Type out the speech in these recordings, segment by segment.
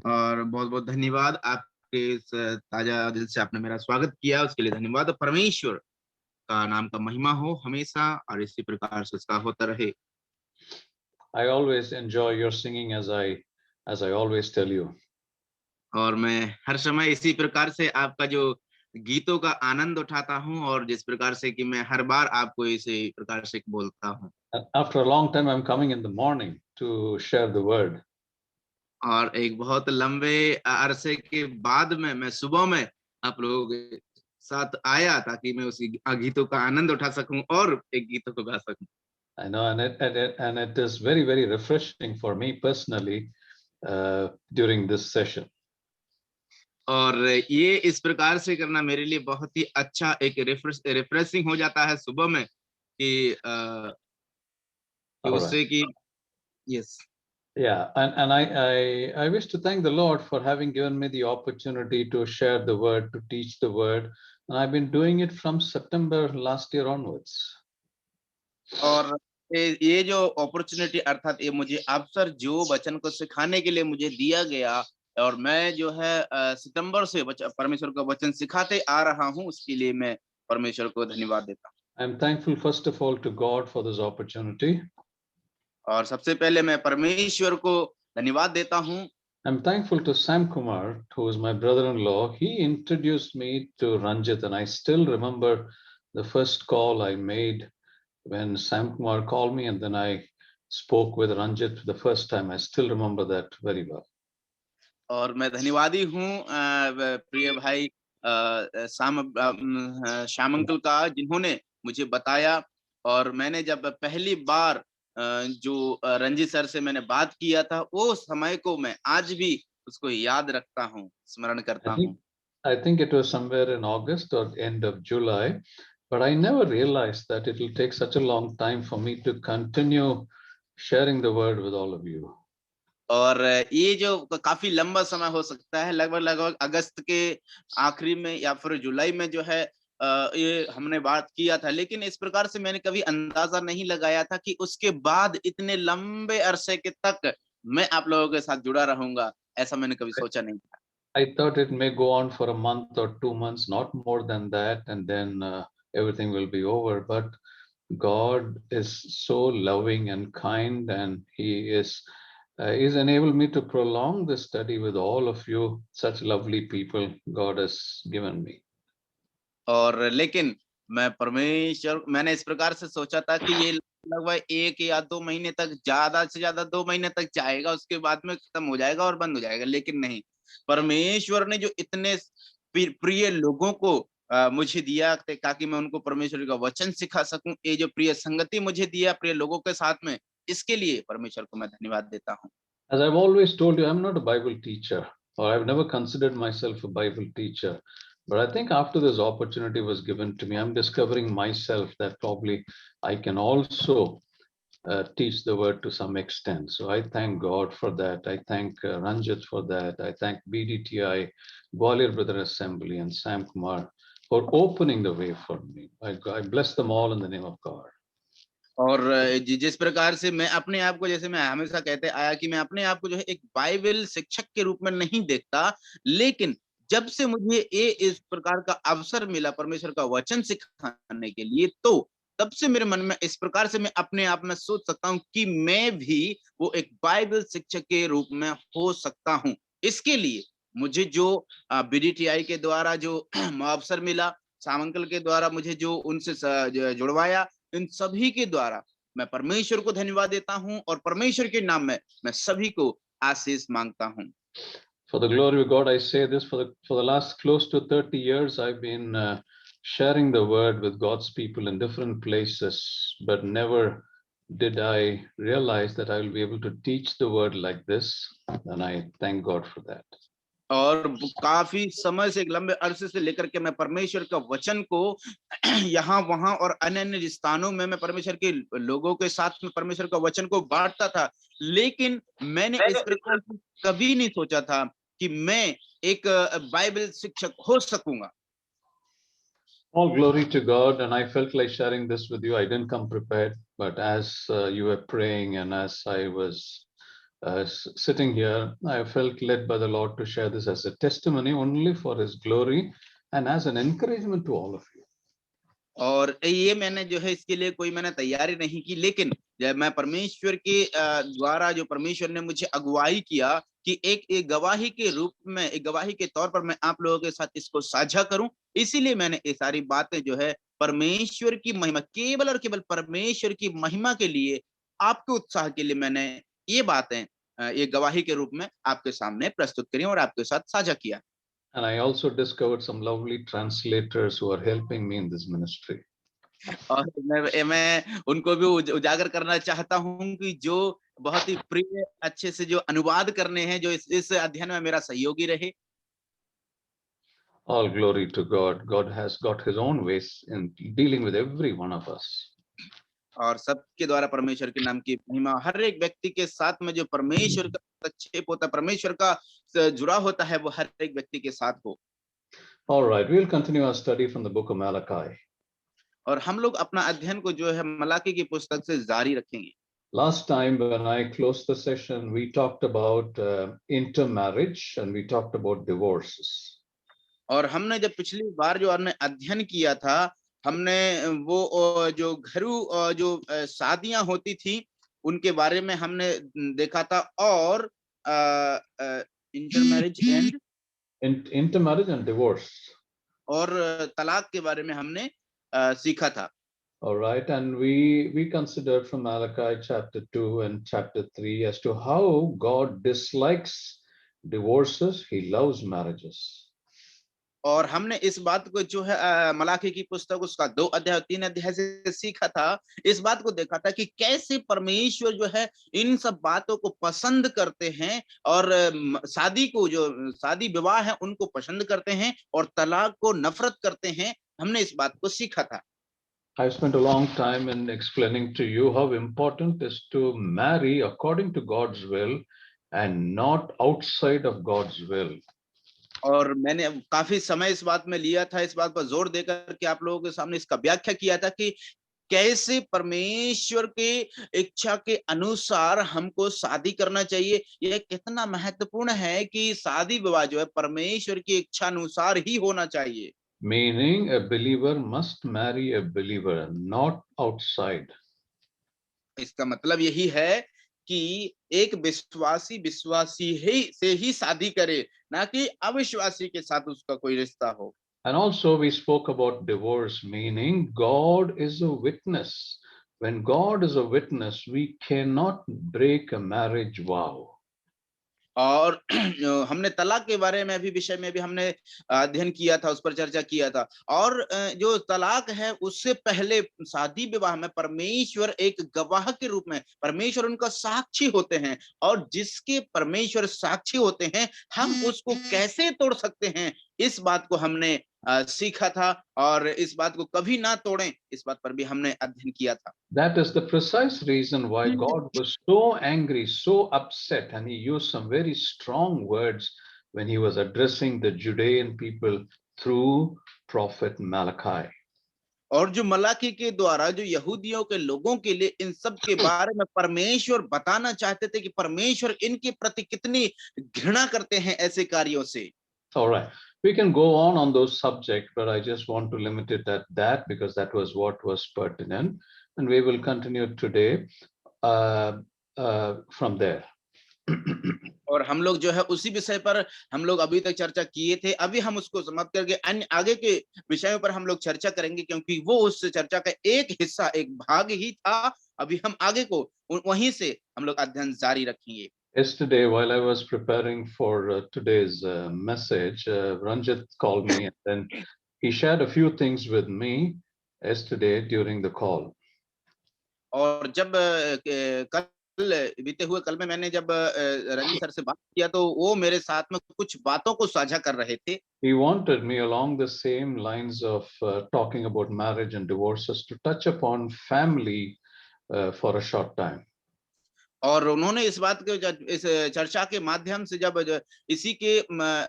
और बहुत बहुत धन्यवाद आपके इस ताजा दिल से आपने मेरा स्वागत किया, उसके लिए धन्यवाद। परमेश्वर का नाम का महिमा हो हमेशा और इसी प्रकार से उसका होता रहे। I always enjoy your singing as I always tell you. और मैं हर समय इसी प्रकार से आपका जो गीतों का आनंद उठाता हूँ और जिस प्रकार से कि मैं हर बार आपको इसी प्रकार से बोलता हूँ। After a long time, I'm coming in the morning to share the word. और एक बहुत लंबे अरसे के बाद में मैं सुबह में आप लोगों के साथ आया ताकि मैं उसी गीतों का आनंद उठा सकूं और एक गीतों को गा सकूं। I know, and it is very, very refreshing for me personally during this session. और ये इस प्रकार से करना मेरे लिए बहुत ही अच्छा एक रिफ्रेशिंग हो जाता है सुबह में कि All right. उससे कि yes. Yeah, and I wish to thank the Lord for having given me the opportunity to share the word, to teach the word, and I've been doing it from September last year onwards. और ये जो opportunity अर्थात ये मुझे अवसर जो वचन को सिखाने के लिए मुझे दिया गया और मैं जो है सितंबर से परमेश्वर का वचन सिखाते आ रहा हूँ, उसके लिए मैं परमेश्वर को धन्यवाद देता हूँ। I'm thankful first of all to God for this opportunity. और सबसे पहले मैं परमेश्वर को धन्यवाद देता हूँ। I'm thankful to Sam Kumar, who is my brother-in-law. He introduced me to Ranjit, and I still remember the first call I made when Sam Kumar called me, and then I spoke with Ranjit the first time. I still remember that very well. और मैं धन्यवादी हूँ प्रिय भाई Shyam uncle का, जिन्होंने मुझे बताया और मैंने जब पहली बार जो रंजीत सर से मैंने बात किया था, वो समय को मैं आज भी उसको याद रखता हूँ, स्मरण करता हूँ। I think it was somewhere in August or end of July, but I never realized that it will take such a long time for me to continue sharing the word with all of you. और ये जो काफी लंबा समय हो सकता है, लगभग अगस्त के आखिरी में या फिर जुलाई में जो है ये हमने बात किया था, लेकिन इस प्रकार से मैंने कभी अंदाजा नहीं लगाया था कि उसके बाद इतने लंबे अरसे के तक मैं आप लोगों के साथ जुड़ा रहूंगा, ऐसा मैंने कभी सोचा नहीं था। I thought it may go on for a month or 2 months, not more than that, and then everything will be over. But God is so loving and kind, and He is enabled me to prolong the study with all of you, such lovely people God has given me. और लेकिन मैंने इस प्रकार से सोचा था कि ये लगभग 1 या 2 महीने तक, ज्यादा से ज्यादा 2 महीने तक जाएगा, उसके बाद में खत्म हो जाएगा और बंद हो जाएगा, लेकिन नहीं, परमेश्वर ने जो इतने प्रिय लोगों को मुझे दिया ताकि मैं उनको परमेश्वर का वचन सिखा सकूं, ये जो प्रिय संगति मुझे दिया प्रिय लोगों के साथ में, इसके लिए परमेश्वर को मैं धन्यवाद देता हूँ। As I've always told you, I'm not a Bible teacher, or I've never considered myself a Bible teacher. But I think after this opportunity was given to me, I'm discovering myself that probably I can also teach the word to some extent. So I thank God for that. I thank Ranjit for that. I thank BDTI, Gwalior Brother Assembly, and Sam Kumar for opening the way for me. I bless them all in the name of God. और जिस प्रकार से मैं अपने आप को, जैसे मैं हमेशा कहते आया कि मैं अपने आप को जो है एक बाइबल शिक्षक के रूप में नहीं देखता, लेकिन जब से मुझे ये इस प्रकार का अवसर मिला परमेश्वर का वचन सिखाने के लिए, तो तब से मेरे मन में इस प्रकार से मैं अपने आप में सोच सकता हूँ कि मैं भी वो एक बाइबल शिक्षक के रूप में हो सकता हूँ। इसके लिए मुझे जो बीडीटीआई के द्वारा जो अवसर मिला, श्याम अंकल के द्वारा मुझे जो उनसे जुड़वाया, इन सभी के द्वारा मैं परमेश्वर को धन्यवाद देता हूं और परमेश्वर के नाम में मैं सभी को आशीष मांगता हूं। For the glory of God, I say this, for the last close to 30 years, I've been sharing the word with God's people in different places, but never did I realize that I will be able to teach the word like this, and I thank God for that. और काफी समय से, एक लंबे अरसे से लेकर के मैं परमेश्वर का वचन को यहाँ वहां और अन्य अन्य स्थानों में मैं परमेश्वर के लोगों के साथ में परमेश्वर का वचन को बांटता था, लेकिन मैंने इस प्रकार से कभी नहीं सोचा था कि मैं एक बाइबल शिक्षक हो सकूंगा। All glory to God, and I felt like sharing this with you. I didn't come prepared, but as you were praying and as I was sitting here, I felt led by the Lord to share this as a testimony only for His glory and as an encouragement to all of you. और ये मैंने जो है इसके लिए कोई मैंने तैयारी नहीं की, लेकिन जब मैं परमेश्वर के द्वारा जो परमेश्वर ने मुझे अगुवाई किया कि एक गवाही के रूप में, एक गवाही के तौर पर मैं आप लोगों के साथ इसको साझा करूं, इसीलिए मैंने ये सारी बातें जो है परमेश्वर की महिमा, केवल और केवल परमेश्वर की महिमा के लिए, आपके उत्साह के लिए मैंने ये बातें ये गवाही के रूप में आपके सामने प्रस्तुत करी और आपके साथ साझा किया। And I also discovered some lovely translators who are helping me in this ministry. और मैं उनको भी उजागर करना चाहता हूं कि जो बहुत ही प्रिय अच्छे से जो अनुवाद करने हैं, जो इस अध्ययन में मेरा सहयोगी रहे। All glory to God. God has got His own ways in dealing with every one of us. और सबके द्वारा परमेश्वर के नाम की महिमा, हर एक व्यक्ति के साथ में जो परमेश्वर का हस्तक्षेप होता है, परमेश्वर का जुड़ा होता है, वो हर एक व्यक्ति के साथ हो। All right, we'll continue our study from the book of Malachi. और हम लोग अपना अध्ययन को जो है मलाकी की पुस्तक से जारी रखेंगे। Last time when I closed the session, we talked about intermarriage and we talked about divorces. और हमने जब पिछली बार जो हमने अध्ययन किया था, हमने वो जो घरेलू जो शादियां होती थी उनके बारे में हमने देखा था, और intermarriage and divorce, और तलाक के बारे में हमने सीखा था। All right, and we considered from Malachi chapter 2 and chapter 3 as to how God dislikes divorces, He loves marriages. और हमने इस बात को जो है मलाकी की पुस्तक उसका 2 अध्याय 3 अध्याय से सीखा था, इस बात को देखा था कि कैसे परमेश्वर जो है इन सब बातों को पसंद करते हैं, और शादी विवाह है उनको पसंद करते हैं, और तलाक को नफरत करते हैं। हमने इस बात को सीखा था। I spent a long time in explaining to you how important it is to marry according to God's will and not outside of God's will. और मैंने काफी समय इस बात में लिया था, इस बात पर जोर देकर के आप लोगों के सामने इसका व्याख्या किया था कि कैसे परमेश्वर के इच्छा के अनुसार हमको शादी करना चाहिए। यह कितना महत्वपूर्ण है कि शादी विवाह जो है परमेश्वर की इच्छा अनुसार ही होना चाहिए। Meaning a believer must marry a believer and not outside. इसका मतलब यही है कि एक विश्वासी से ही शादी करे, ना कि अविश्वासी के साथ उसका कोई रिश्ता हो। And also we spoke about divorce, meaning God is a witness. When God is a witness, we cannot break a marriage vow. और हमने तलाक के बारे में भी विषय में भी हमने अध्ययन किया था, उस पर चर्चा किया था। और जो तलाक है उससे पहले शादी विवाह में परमेश्वर एक गवाह के रूप में, परमेश्वर उनका साक्षी होते हैं, और जिसके परमेश्वर साक्षी होते हैं हम उसको कैसे तोड़ सकते हैं, इस बात को हमने सीखा था। और इस बात को कभी ना तोड़ें, इस बात पर भी हमने अध्ययन किया था। That is the precise reason why God was so angry, so upset, and He used some very strong words when He was addressing the Judean people through prophet Malachi. और जो मलाकी के द्वारा जो यहूदियों के लोगों के लिए इन सब के बारे में परमेश्वर बताना चाहते थे कि परमेश्वर इनके प्रति कितनी घृणा करते हैं ऐसे कार्यों से। All right, we can go on those subjects, but I just want to limit it at that because that was what was pertinent, and we will continue today from there. और हम लोग जो है उसी विषय पर हम लोग अभी तक चर्चा किए थे, अभी हम उसको समाप्त करके अन्य आगे के विषयों पर हम लोग चर्चा करेंगे, क्योंकि वो उस चर्चा का एक हिस्सा, एक भाग ही था। अभी हम आगे को वहीं से हम लोग अध्ययन जारी रखेंगे। Yesterday, while I was preparing for today's message, Ranjit called me and then he shared a few things with me yesterday during the call. और जब बीते हुए कल में मैंने जब रंजीत सर से बात किया तो वो मेरे साथ में कुछ बातों को साझा कर रहे थे। He wanted me along the same lines of talking about marriage and divorces to touch upon family for a short time. और उन्होंने इस बात के इस चर्चा के माध्यम से जब इसी के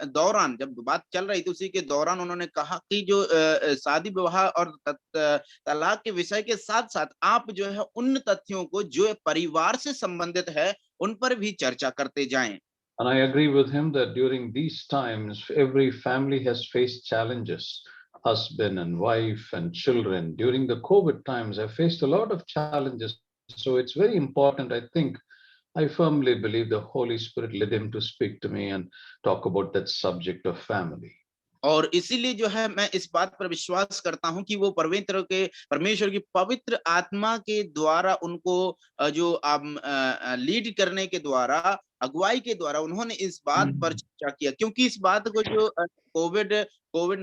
दौरान जब बात चल रही थी, उसी के दौरान उन्होंने कहा कि जो शादी विवाह और तलाक के विषय के साथ साथ आप जो है उन तथ्यों को जो परिवार से संबंधित है उन पर भी चर्चा करते जाएं। And I agree with him that during these times, every family has faced challenges, husband and wife and children. During the COVID times, I faced a lot of challenges. So it's very important. I firmly believe the Holy Spirit led him to speak to me and talk about that subject of family. और इसीलिए जो है मैं इस बात पर विश्वास करता हूं कि वो परमेश्वर की पवित्र आत्मा के द्वारा उनको जो लीड करने के द्वारा, अगुवाई के द्वारा उन्होंने इस बात पर चर्चा किया, क्योंकि इस बात को जो कोविड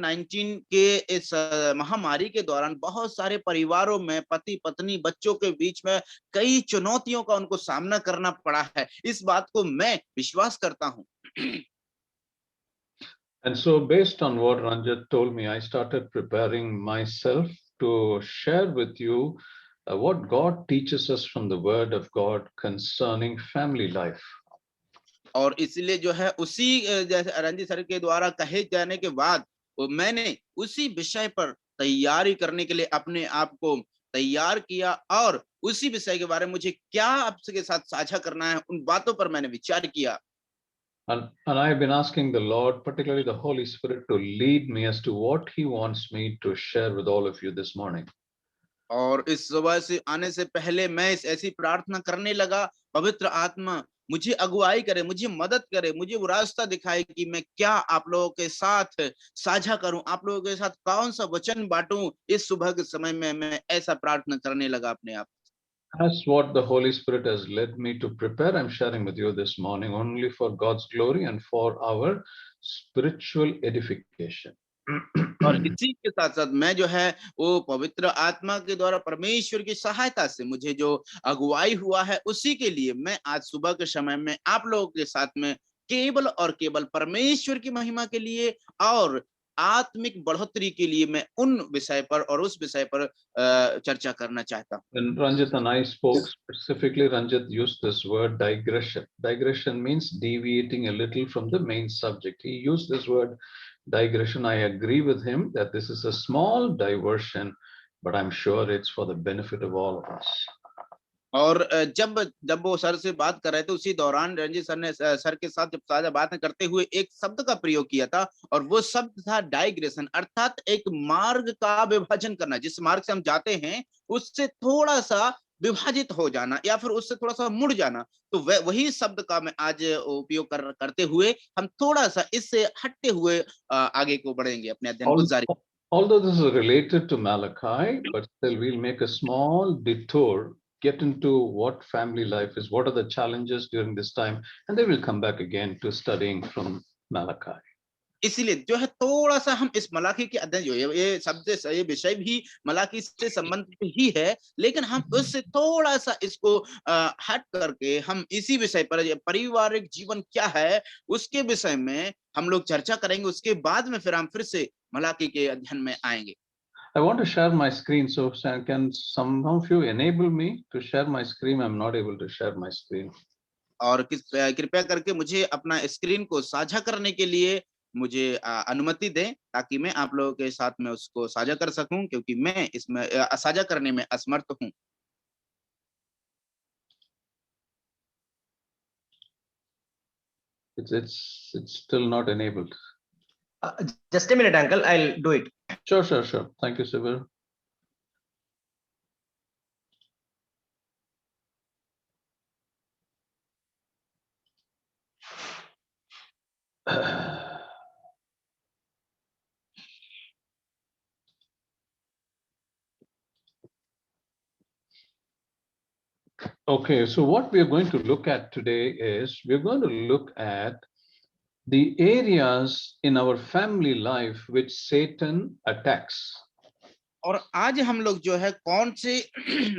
19 के इस महामारी के दौरान बहुत सारे परिवारों में पति पत्नी बच्चों के बीच में कई चुनौतियों का उनको सामना करना पड़ा है। इस बात को मैं विश्वास करता हूं। And so, based on what Ranjit told me, I started preparing myself to share with you what God teaches us from the Word of God concerning family life. और इसलिए जो है उसी जैसे रंजीत सर के द्वारा कहे जाने के बाद मैंने उसी विषय पर तैयारी करने के लिए अपने आप को तैयार किया, और उसी विषय के बारे में मुझे क्या आपके साथ साझा करना है, उन बातों पर मैंने विचार किया। And I have been asking the Lord, particularly the Holy Spirit, to lead me as to what He wants me to share with all of you this morning. और इस सुबह से आने से पहले मैं ऐसी प्रार्थना करने लगा, पवित्र आत्मा मुझे अगुवाई करे, मुझे मदद करे, मुझे वो रास्ता दिखाए कि मैं क्या आप लोगों के साथ साझा करूं, आप लोगों के साथ कौन सा वचन बांटूं। इस सुबह के समय में मैं ऐसा प्रार्थना करने लगा अपने आप। That's what the Holy Spirit has led me to prepare. I'm sharing with you this morning only for God's glory and for our spiritual edification. और इसी के साथ साथ मैं जो है वो पवित्र आत्मा के द्वारा परमेश्वर की सहायता से मुझे जो अगुवाई हुआ है, उसी के लिए मैं आज सुबह के समय में आप लोगों के साथ में केवल और केवल परमेश्वर की महिमा के लिए और आत्मिक बढ़ोतरी के लिए मैं उन विषय पर और उस विषय पर चर्चा करना चाहता हूँ। When Ranjit and I spoke specifically, Ranjit used this word digression. Digression means deviating a little from the main subject. He used this word digression. I agree with him that this is a small diversion, but I'm sure it's for the benefit of all of us. और जब वो sir से बात कर रहे थे, उसी दौरान रंजीत सर ने सर के साथ जब साझा बातें करते हुए एक शब्द का प्रयोग किया था, और वो शब्द था डाइग्रेशन, अर्थात एक मार्ग का विभाजन करना। जिस मार्ग से हम जाते हैं उससे थोड़ा सा विभाजित हो जाना या फिर उससे थोड़ा सा मुड़ जाना। तो वही शब्द का मैं आज उपयोग करते हुए हम थोड़ा सा इससे हटते हुए आगे को बढ़ेंगे, अपने अध्ययन को जारी। Although this is related to Malachi, but still we'll make a small detour, get into what family life is, what are the challenges during this time, and then we'll come back again to studying from Malachi. इसीलिए जो है थोड़ा सा हम इस मलाकी के अध्ययन जो है ये शब्द ये विषय भी मलाकी से संबंधित ही है, लेकिन हम उससे थोड़ा सा इसको हट करके हम इसी विषय पर पारिवारिक जीवन क्या है उसके विषय में हम लोग चर्चा करेंगे। उसके बाद में फिर हम फिर से मलाकी के अध्ययन में आएंगे। I want to share my screen, so can some of you enable me to share my screen? I'm not able to share my screen. और कृपया करके मुझे अपना स्क्रीन को साझा करने के लिए मुझे अनुमति दें, ताकि मैं आप लोगों के साथ में उसको साझा कर सकूं, क्योंकि मैं इसमें साझा करने में असमर्थ हूं। It's still not enabled. Just a minute, uncle. I'll do it. Sure. Thank you, Sibir. Okay, so what we are going to look at today is we're going to look at the areas in our family life which Satan attacks. और आज हम लोग जो है कौन से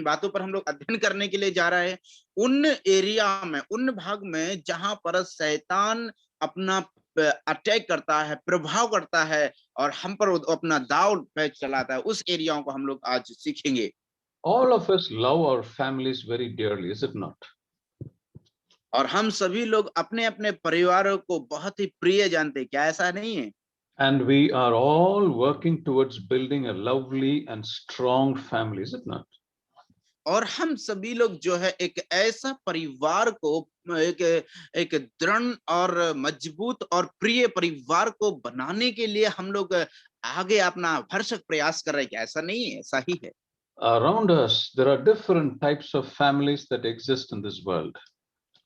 बातों पर हम लोग अध्ययन करने के लिए जा रहे हैं, उन एरिया में, उन भाग में जहां पर शैतान अपना अटैक करता है, प्रभाव करता है और हम पर अपना दाव पे चलाता है, उस एरियाओं को हम लोग आज सीखेंगे। All of us love our families very dearly, is it not? और हम सभी लोग अपने अपने परिवारों को बहुत ही प्रिय जानते हैं, क्या ऐसा नहीं है? And we are all working towards building a lovely and strong family, is it not? और हम सभी लोग जो है एक ऐसा परिवार को एक एक दृढ़ और मजबूत और प्रिय परिवार को बनाने के लिए हम लोग आगे अपना भरसक प्रयास कर रहे हैं। क्या ऐसा नहीं है? ऐसा ही है। Around us, there are different types of families that exist in this world.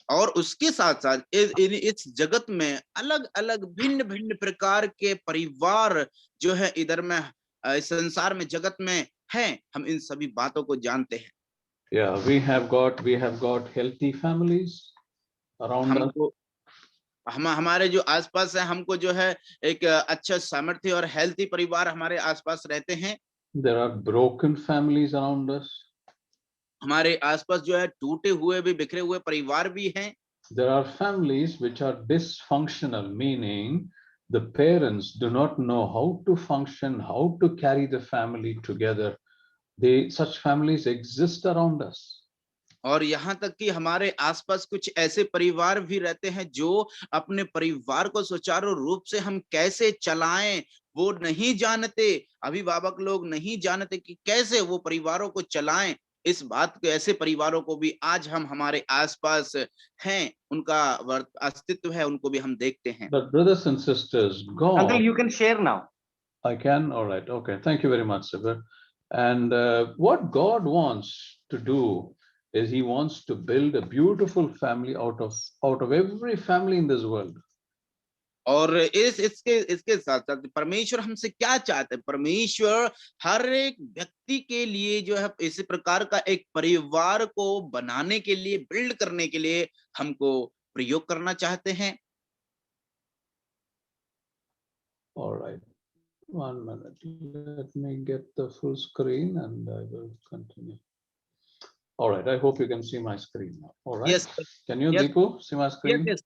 और उसके साथ साथ इस जगत में अलग अलग भिन्न भिन्न प्रकार के परिवार जो है इधर में इस संसार में जगत में हैं। हम इन सभी बातों को जानते हैं। Yeah, we have got healthy families around us. हमको हमारे जो आसपास है, हमको जो है एक अच्छा सामर्थ्य और हेल्थी परिवार हमारे आसपास रहते हैं। There are broken families around us. हमारे आसपास जो है टूटे हुए भी बिखरे हुए परिवार भी हैं। There are families which are dysfunctional, meaning the parents do not know how to function, how to carry the family together. Such families exist around us. और यहाँ तक कि हमारे आसपास कुछ ऐसे परिवार भी रहते हैं जो अपने परिवार को सुचारू रूप से हम कैसे चलाएं वो नहीं जानते। अभिभावक लोग नहीं जानते कि कैसे वो परिवारों को चलाएं। इस बात को ऐसे परिवारों को भी आज हम हमारे आसपास हैं, उनका अस्तित्व है, उनको भी हम देखते हैं। But brothers and sisters, Uncle, God, you can share now. I can, all right, okay, thank you very much, Sibir. And what God wants to do is He wants to build a beautiful family out of every family in this world. और इसके साथ साथ परमेश्वर हमसे क्या चाहते हैं? परमेश्वर हर एक व्यक्ति के लिए जो है इसी प्रकार का एक परिवार को बनाने के लिए, बिल्ड करने के लिए हमको प्रयोग करना चाहते हैं। All right, 1 minute, let me get the full screen and I will continue. All right, I hope you can see my screen now. All right. Yes. Can you, Yes. Deepu, see my screen? Yes.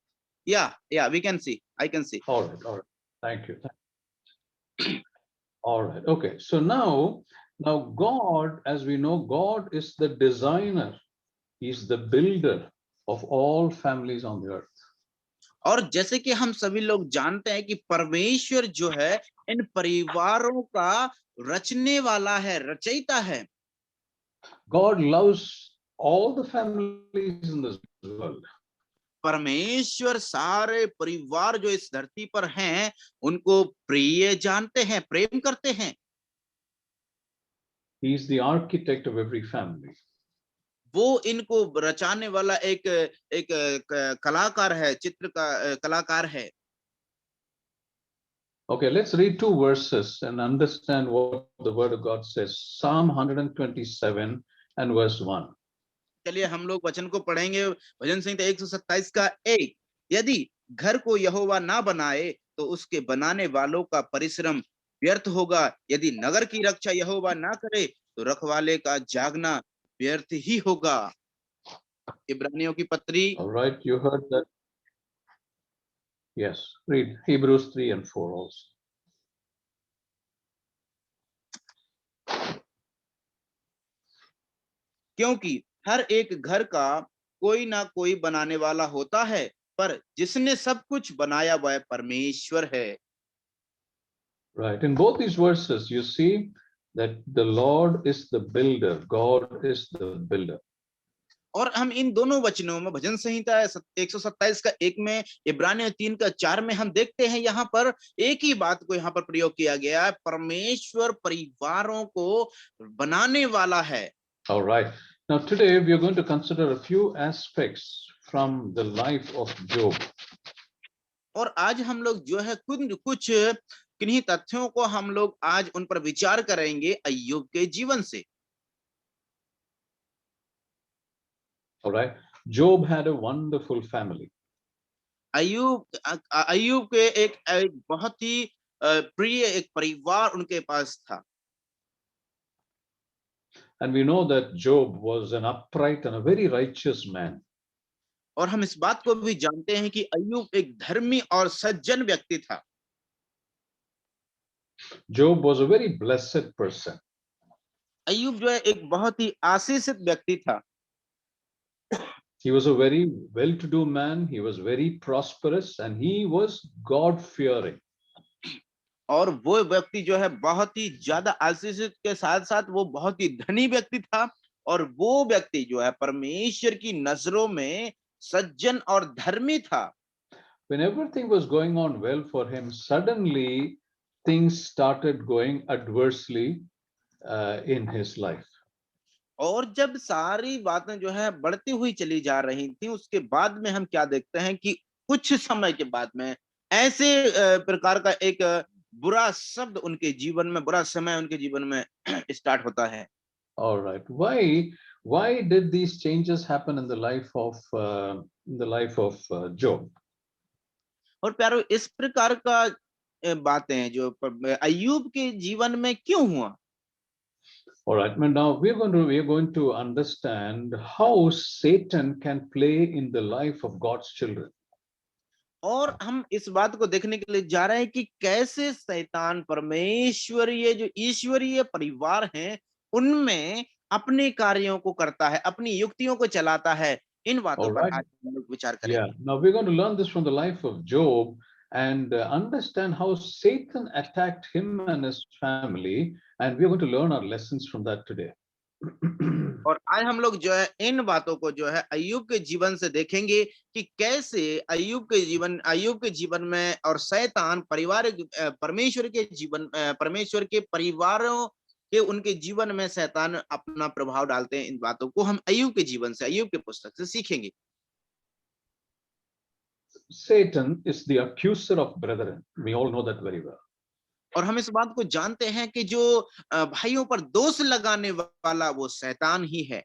Yeah, we can see. I can see. All right. Thank you. All right. Okay. So now God, as we know, God is the designer. He's the builder of all families on the earth. और जैसे कि हम सभी लोग जानते हैं कि परमेश्वर जो है इन परिवारों का रचने वाला है, रचयिता है। God loves all the families in this world. परमेश्वर सारे परिवार जो इस धरती पर हैं उनको प्रिय जानते हैं, प्रेम करते हैं। He is the architect of every family. वो इनको रचाने वाला एक कलाकार है, चित्र का कलाकार है। Okay, let's read 2 verses and understand what the word of God says. Psalm 127 and verse 1. चलिए हम लोग वचन को पढ़ेंगे। भजन संहिता 127 का 1। यदि घर को यहोवा ना बनाए तो उसके बनाने वालों का परिश्रम व्यर्थ होगा। यदि नगर की रक्षा यहोवा ना करे तो रखवाले का जागना व्यर्थ ही होगा। इब्रानियों की पत्री। All right, you heard that. Yes, read Hebrews 3 and 4 also. क्योंकि हर एक घर का कोई ना कोई बनाने वाला होता है, पर जिसने सब कुछ बनाया वह परमेश्वर है। Right, in both these verses you see that the Lord is the builder, God is the builder. और हम इन दोनों वचनों में भजन संहिता 127 का 1 में, इब्रानियों 3 का 4 में हम देखते हैं यहाँ पर एक ही बात को यहाँ पर प्रयोग किया गया है, परमेश्वर परिवारों को बनाने वाला है। All right, now today we are going to consider a few aspects from the life of Job. और आज हम लोग जो है कुछ किन्हीं तथ्यों को हम लोग आज उन पर विचार करेंगे अय्यूब के जीवन से। All right, Job had a wonderful family. अय्यूब के एक बहुत ही प्रिय एक परिवार उनके पास था। And we know that Job was an upright and a very righteous man. और हम इस बात को भी जानते हैं कि अय्यूब एक धर्मी और सज्जन व्यक्ति था। Job was a very blessed person. अय्यूब जो है एक बहुत ही आशीषित व्यक्ति था। He was a very well-to-do man. He was very prosperous and he was God-fearing. और वो व्यक्ति जो है बहुत ही ज्यादा आशीषित के साथ साथ वो बहुत ही धनी व्यक्ति था और वो व्यक्ति जो है परमेश्वर की नजरों में सज्जन और धर्मी था। When everything was going on well for him, suddenly things started going adversely in his life. और जब सारी बातें जो है बढ़ती हुई चली जा रही थी, उसके बाद में हम क्या देखते हैं कि कुछ समय के बाद में ऐसे प्रकार का एक बुरा शब्द उनके जीवन में, बुरा समय उनके जीवन में स्टार्ट होता है। All right. Why did these changes happen in the life of Job? और प्यारो, इस प्रकार का बातें जो अय्यूब के जीवन में क्यों हुआ? All right. Now we're going to understand how Satan can play in the life of God's children. और हम इस बात को देखने के लिए जा रहे हैं कि कैसे शैतान परमेश्वरीय जो ईश्वरीय परिवार हैं उनमें अपने कार्यों को करता है, अपनी युक्तियों को चलाता है। इन बातों All पर right. आज हम लोग विचार Yeah. करेंगे। Now we're going to learn this from the life of Job and understand how Satan attacked him and his family, and we're going to learn our lessons from that today. और आज हम लोग जो है इन बातों को जो है अय्यूब के जीवन से देखेंगे कि कैसे अय्यूब के जीवन में और शैतान परमेश्वर के परिवारों के उनके जीवन में शैतान अपना प्रभाव डालते हैं। इन बातों को हम अय्यूब के जीवन से, अय्यूब के पुस्तक से सीखेंगे। Satan is the accuser of brethren. We all know that very well. और हम इस बात को जानते हैं कि जो भाइयों पर दोष लगाने वाला वो शैतान ही है।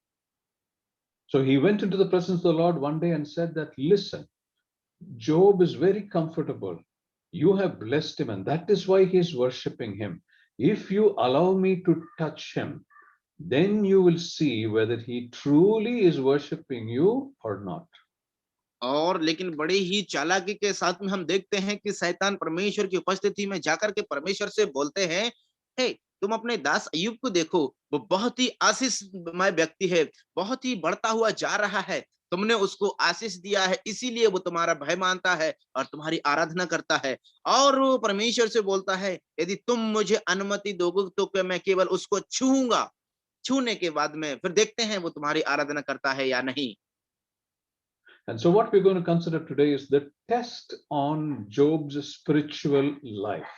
So he went into the presence of the Lord one day and said that, listen, Job is very comfortable. You have blessed him, and that is why he is worshipping him. If you allow me to touch him, then you will see whether he truly is worshipping you or not. और लेकिन बड़े ही चालाकी के साथ में हम देखते हैं कि शैतान परमेश्वर की उपस्थिति में जाकर के परमेश्वर से बोलते हैं, हे तुम अपने दास अय्यूब को देखो, वो बहुत ही आशीषमय व्यक्ति है, बहुत ही बढ़ता हुआ जा रहा है, तुमने उसको आशीष दिया है, इसीलिए वो तुम्हारा भय मानता है और तुम्हारी आराधना करता है। और वो परमेश्वर से बोलता है, यदि तुम मुझे अनुमति दोगे तो मैं केवल उसको छूऊंगा, छूने के बाद में फिर देखते हैं वो तुम्हारी आराधना करता है या नहीं। And so what we're going to consider today is the test on Job's spiritual life.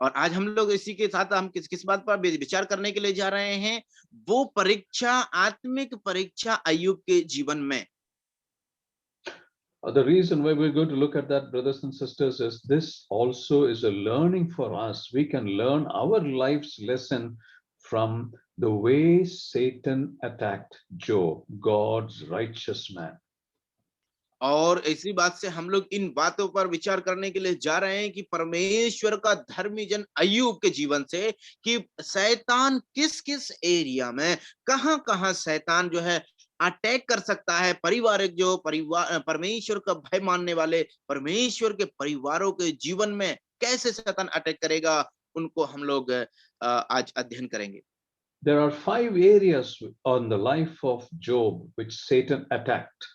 और आज हम लोग इसी के साथ हम किस बात पर विचार करने के लिए जा रहे हैं, वो परीक्षा, आत्मिक परीक्षा अय्यूब के जीवन में। The reason why we're going to look at that, brothers and sisters, is this also is a learning for us. We can learn our life's lesson from the way Satan attacked Job, God's righteous man. और इसी बात से हम लोग इन बातों पर विचार करने के लिए जा रहे हैं कि परमेश्वर का धर्मी जन अय्यूब के जीवन से कि शैतान किस किस एरिया में, कहां कहां शैतान जो है अटैक कर सकता है। परिवार परमेश्वर का भय मानने वाले परमेश्वर के परिवारों के जीवन में कैसे शैतान अटैक करेगा, उनको हम लोग आज अध्ययन करेंगे। There are 5 areas on the life of Job which Satan attacked.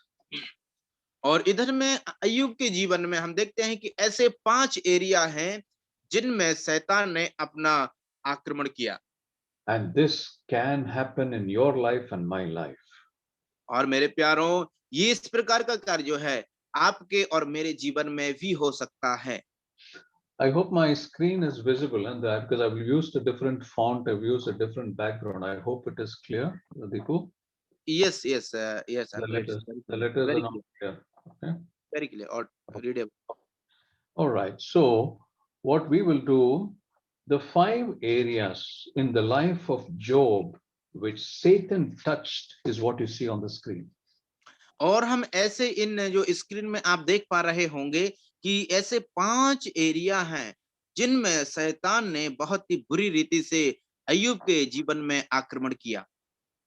और इधर में अय्यूब के जीवन में हम देखते हैं कि ऐसे 5 एरिया हैं जिनमें शैतान ने अपना आक्रमण किया। And this can happen in your life and my life. और मेरे प्यारों, ये इस प्रकार का कार्य जो है आपके और मेरे जीवन में भी हो सकता है। I hope my screen is visible and that because I've used a different font, I've used a different background. I hope it is clear, Deepu. yes The letters are very not clear, clear. Okay. very clear और readable। All right. So what we will do, the 5 areas in the life of Job which Satan touched is what you see on the screen. और हम ऐसे इन जो screen में आप देख पा रहे होंगे कि ऐसे 5 एरिया हैं जिनमें शैतान ने बहुत ही बुरी रीति से अय्यूब के जीवन में आक्रमण किया।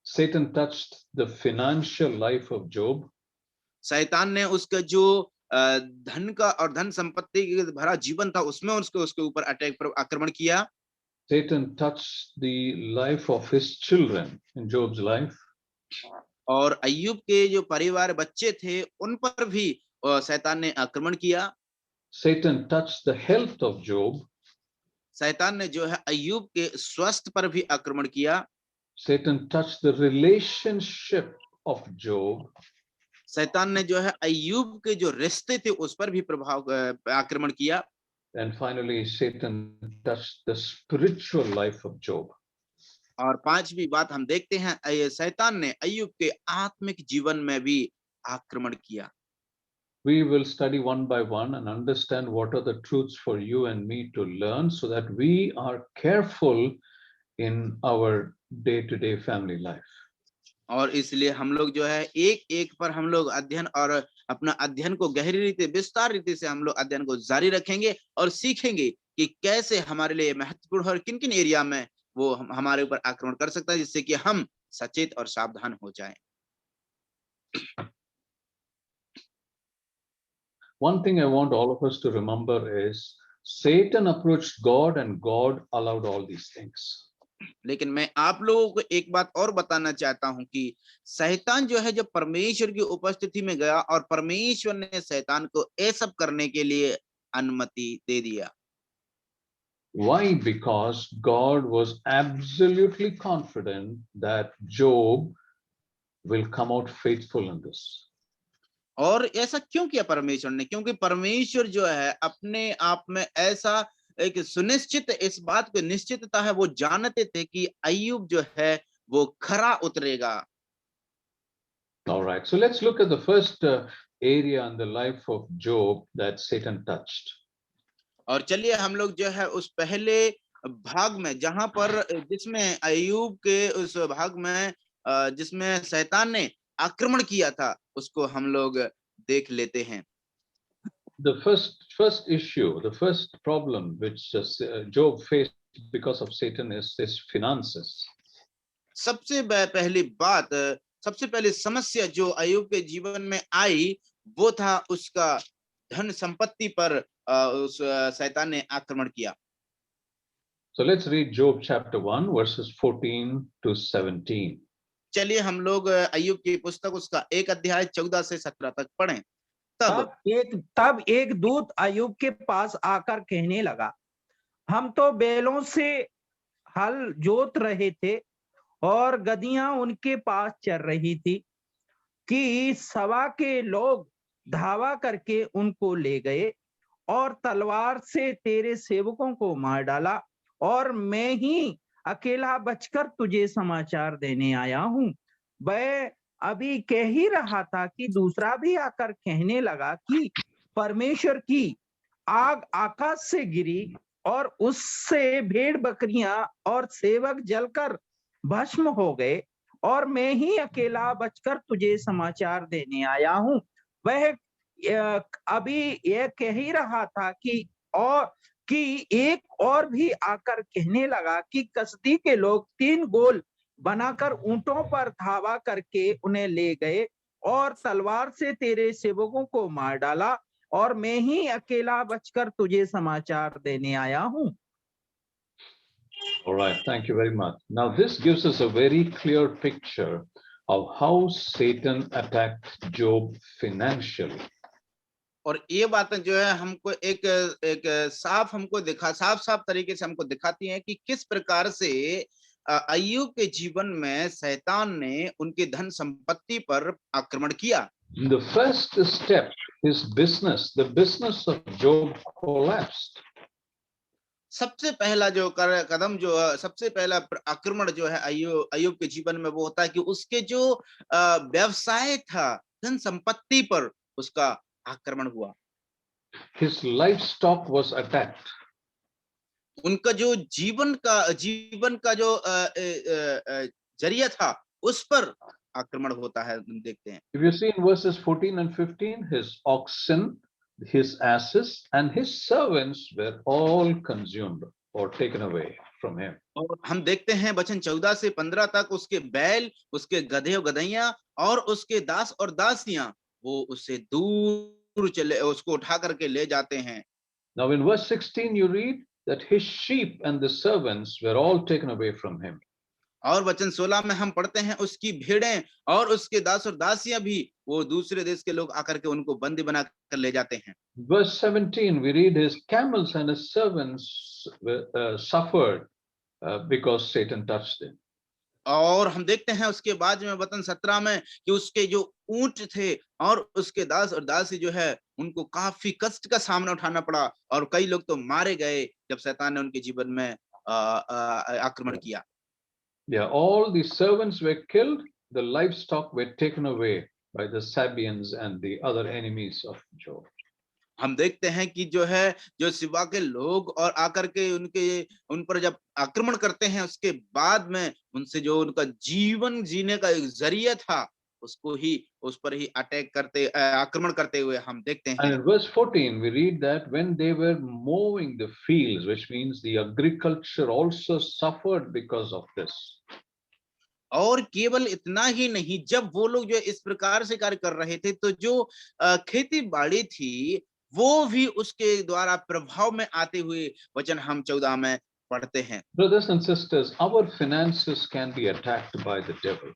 Satan touched the financial life of Job. शैतान ने उसका जो धन का और धन संपत्ति के भरा जीवन था उसमें उसके ऊपर आक्रमण किया। Satan touched the life of his children in Job's life. और अय्यूब के जो परिवार बच्चे थे उन पर भी शैतान ने आक्रमण किया। Satan touched the health of Job. शैतान ने जो है अय्यूब के स्वास्थ्य पर भी आक्रमण किया। Satan touched the relationship of Job, शैतान ने जो है अय्यूब के जो रिश्ते थे उस पर भी आक्रमण किया। and finally Satan touched the spiritual life of Job. और पांचवी बात हम देखते हैं शैतान ने अय्यूब के आत्मिक जीवन में भी आक्रमण किया। We will study one by one and understand what are the truths for you and me to learn so that we are careful in our day-to-day family life. और इसलिए हम लोग जो है एक एक पर हम लोग अध्ययन और अपना अध्ययन को गहरी रीति विस्तार रीति से हम लोग अध्ययन को जारी रखेंगे और सीखेंगे कि कैसे हमारे लिए महत्वपूर्ण और किन किन एरिया में वो हमारे ऊपर आक्रमण कर सकता है, जिससे कि हम सचेत और सावधान हो जाएं। One thing I want all of us to remember is Satan approached God and God allowed all these things. लेकिन मैं आप लोगों को एक बात और बताना चाहता हूं कि शैतान जो है जब परमेश्वर की उपस्थिति में गया और परमेश्वर ने शैतान को ये सब करने के लिए अनुमति दे दिया। Why? Because God was absolutely confident that Job will come out faithful in this. और ऐसा क्यों किया परमेश्वर ने? क्योंकि परमेश्वर जो है अपने आप में ऐसा एक सुनिश्चित इस बात को निश्चितता है, वो जानते थे कि अय्यूब जो है वो खरा उतरेगा। All right, so let's look at the first area in the life of Job that Satan touched. और चलिए हम लोग जो है उस पहले भाग में जहां पर जिसमें अय्यूब के उस भाग में जिसमें शैतान ने आक्रमण किया था उसको हम लोग देख लेते हैं। The first issue, the first problem which Job faced because of Satan is his finances. सबसे पहली बात, सबसे पहली समस्या जो अय्यूब के जीवन में आई वो था उसका धन संपत्ति पर उस शैतान ने आक्रमण किया। So let's read Job chapter 1 verses 14 to 17. चलिए हम लोग अय्यूब की पुस्तक उसका 1 अध्याय 14 से 17 तक पढ़ें। तब एक दूत अय्यूब के पास आकर कहने लगा, हम तो बैलों से हल जोत रहे थे और गधियां उनके पास चर रही थी कि सभा के लोग धावा करके उनको ले गए और तलवार से तेरे सेवकों को मार डाला और मैं ही अकेला बचकर तुझे समाचार देने आया हूं। वह अभी कह ही रहा था कि दूसरा भी आकर कहने लगा कि परमेश्वर की आग आकाश से गिरी और उससे भेड़ बकरियां और सेवक जलकर भस्म हो गए और मैं ही अकेला बचकर तुझे समाचार देने आया हूं। वह अभी यह कह ही रहा था कि एक और भी आकर कहने लगा कि कसदी के लोग 3 गोल बनाकर ऊंटों पर धावा करके उन्हें ले गए और तलवार से तेरे सेवकों को मार डाला और मैं ही अकेला बचकर तुझे समाचार देने आया हूं। All right, thank you very much. Now this gives us a very clear picture of how Satan attacked Job financially. और ये बातें जो है हमको एक साफ तरीके से हमको दिखाती हैं कि किस प्रकार से अय्यूब के जीवन में शैतान ने उनके धन संपत्ति पर आक्रमण किया। The first step, his business, the business of Job collapsed. सबसे पहला जो कदम जो सबसे पहला आक्रमण जो है अय्यूब के जीवन में वो होता है कि उसके जो व्यवसाय था धन संपत्ति पर उसका आक्रमण हुआ। His livestock was attacked. उनका जो जीवन का जो जरिया था उस पर आक्रमण होता है, हम देखते हैं। If you see in verses 14 and 15, his oxen, his asses and his servants were all consumed or taken away from him. और हम देखते हैं वचन 14 से 15 तक उसके बैल, उसके गधे और गधैया और उसके दास और दासियां वो उससे दूर चले उसको उठा करके ले जाते हैं। Now in verse 16 you read that his sheep and the servants were all taken away from him. और वचन 16 में हम पढ़ते हैं उसकी भेड़ें और उसके दास और दासियां भी वो दूसरे देश के लोग आकर के उनको बंदी बना कर ले जाते हैं। Verse 17 we read his camels and his servants suffered because Satan touched them. और हम देखते हैं उसके बाद में वतन 17 में कि उसके जो ऊंट थे और उसके दास और दासी जो है उनको काफी कष्ट का सामना उठाना पड़ा और कई लोग तो मारे गए जब शैतान ने उनके जीवन में आक्रमण किया। Yeah, all the servants were killed, the livestock were taken away by the Sabians and the other enemies of Job. हम देखते हैं कि जो है जो सिवा के लोग और आकर के उन पर जब आक्रमण करते हैं उसके बाद में उनसे जो उनका जीवन जीने का एक जरिया था उसको ही उस पर ही आक्रमण करते हुए हम देखते And हैं। in verse 14, we read that when they were mowing the fields, which means the agriculture also suffered because of this. और केवल इतना ही नहीं, जब वो लोग जो इस प्रकार से कार्य कर रहे थे तो जो खेती बाड़ी थी वो भी उसके द्वारा प्रभाव में आते हुए वचन हम 14 में पढ़ते हैं। Brothers and sisters, our finances can be attacked by the devil.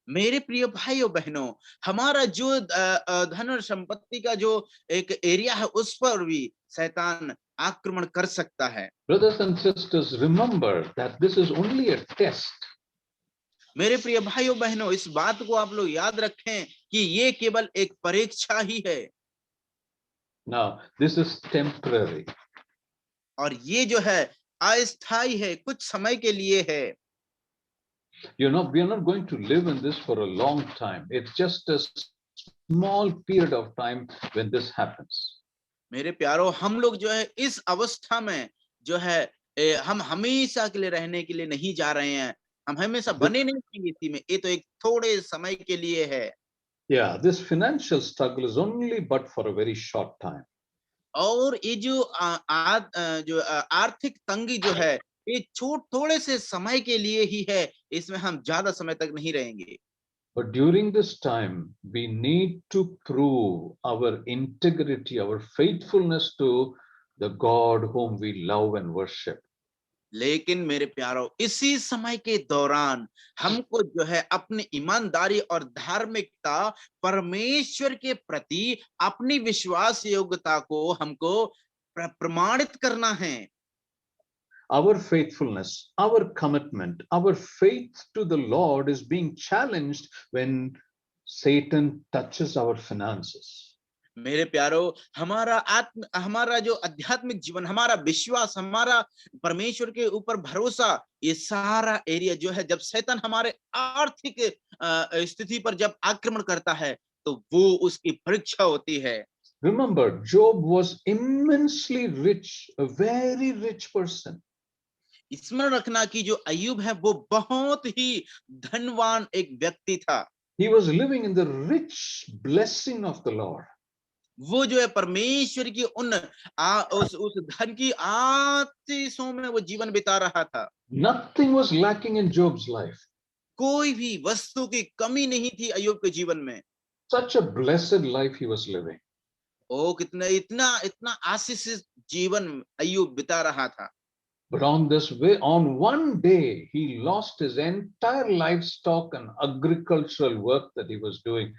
मेरे प्रिय भाइयों बहनों, हमारा जो धन और संपत्ति का जो एक एरिया है उस पर भी शैतान आक्रमण कर सकता है। Brothers and sisters, remember that this is only a test. मेरे प्रिय भाइयों बहनों, इस बात को आप लोग याद रखें कि ये केवल एक परीक्षा ही है। Now, this is temporary. और ये जो है अस्थायी है, कुछ समय के लिए है। We are not going to live in this for a long time. It's just a small period of time when this happens. मेरे प्यारों, हम लोग जो है इस अवस्था में जो है हम हमेशा के लिए रहने के लिए नहीं जा रहे हैं, हम हमेशा बने नहीं रहेंगे इसी में, ये तो एक थोड़े समय के लिए है। Yeah, this financial struggle is only but for a very short time. और ये जो आर्थिक तंगी जो है ये थोड़े से समय के लिए ही है, इसमें हम ज्यादा समय तक नहीं रहेंगे। But during this time, we need to prove our integrity, our faithfulness to the God whom we love and worship. लेकिन मेरे प्यारों, इसी समय के दौरान हमको जो है अपनी ईमानदारी और धार्मिकता परमेश्वर के प्रति अपनी विश्वास योग्यता को हमको प्रमाणित करना है। Our faithfulness, our commitment, our faith to the Lord is being challenged when Satan touches our finances. मेरे प्यारों, हमारा जो आध्यात्मिक जीवन, हमारा विश्वास, हमारा परमेश्वर के ऊपर भरोसा, ये सारा एरिया जो है जब शैतान हमारे आर्थिक स्थिति पर जब आक्रमण करता है तो वो उसकी परीक्षा होती है। Remember, Job was immensely rich, a very rich person. स्मरण रखना कि जो अय्यूब है वो बहुत ही धनवान एक व्यक्ति था। He was living in the rich blessing of the Lord. वो जो है परमेश्वर की उस धन की आशीषों में वो जीवन बिता रहा था। Nothing was lacking in Job's life. कोई भी वस्तु की कमी नहीं थी अय्यूब के जीवन में। Such a blessed life he was living. ओ इतना आशीषित जीवन अय्यूब बिता रहा था। But on one day, he lost his entire livestock and agricultural work that he was doing.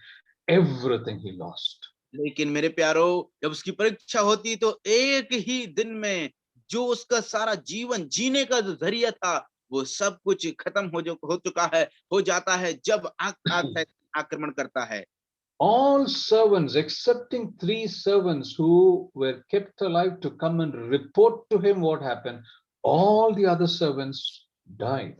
Everything he lost. लेकिन मेरे प्यारों, जब उसकी परीक्षा होती तो एक ही दिन में जो उसका सारा जीवन जीने का जो जरिया था वो सब कुछ खत्म हो जाता है जब आक्रमण करता है। All servants, excepting 3 servants who were kept alive to come and report to him what happened, all the other servants died.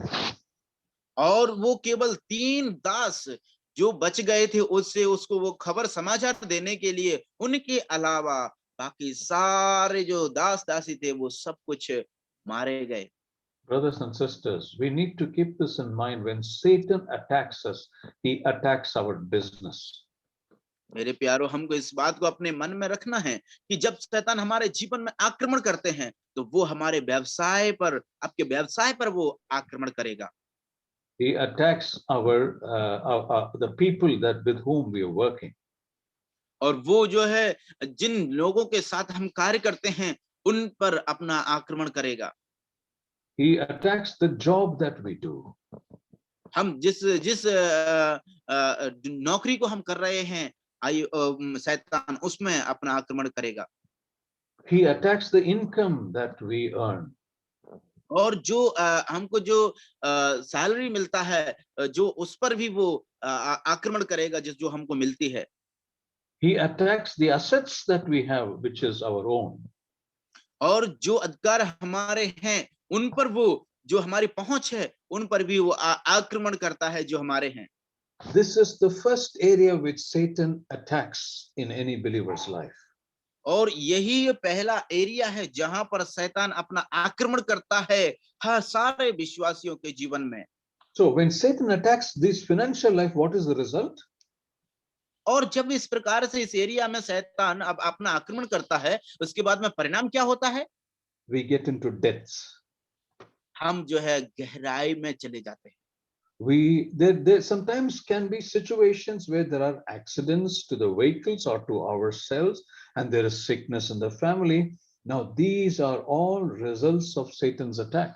और वो केवल 3 दास जो बच गए थे उसको वो खबर समाचार देने के लिए, उनके अलावा बाकी सारे जो दास दासी थे वो सब कुछ मारे गए। Brothers and sisters, we need to keep this in mind. When Satan attacks us, he attacks our business. मेरे प्यारों, हमको इस बात को अपने मन में रखना है कि जब शैतान हमारे जीवन में आक्रमण करते हैं तो वो हमारे व्यवसाय पर, आपके व्यवसाय पर वो आक्रमण करेगा। He attacks the people that with whom we are working. और वो जो है जिन लोगों के साथ हम कार्य करते हैं उन पर अपना आक्रमण करेगा। He attacks the job that we do. हम जिस नौकरी को हम कर रहे हैं शैतान उसमें अपना आक्रमण करेगा। He attacks the income that we earn. और जो हमको जो सैलरी मिलता है जो उस पर भी वो आक्रमण करेगा जो हमको मिलती है। He attacks the assets that we have, which is our own. और जो अधिकार हमारे हैं उन पर वो जो हमारी पहुंच है उन पर भी वो आक्रमण करता है जो हमारे हैं। This is the first area which Satan attacks in any believer's life. और यही पहला एरिया है जहां पर शैतान अपना आक्रमण करता है हर सारे विश्वासियों के जीवन में। So when Satan attacks this financial life, what is the result? और जब इस प्रकार से इस एरिया में शैतान अब अपना आक्रमण करता है उसके बाद में परिणाम क्या होता है? We get into debts. हम जो है गहराई में चले जाते हैं। There sometimes can be situations where there are accidents to the vehicles or to ourselves, and there is sickness in the family. Now these are all results of Satan's attack.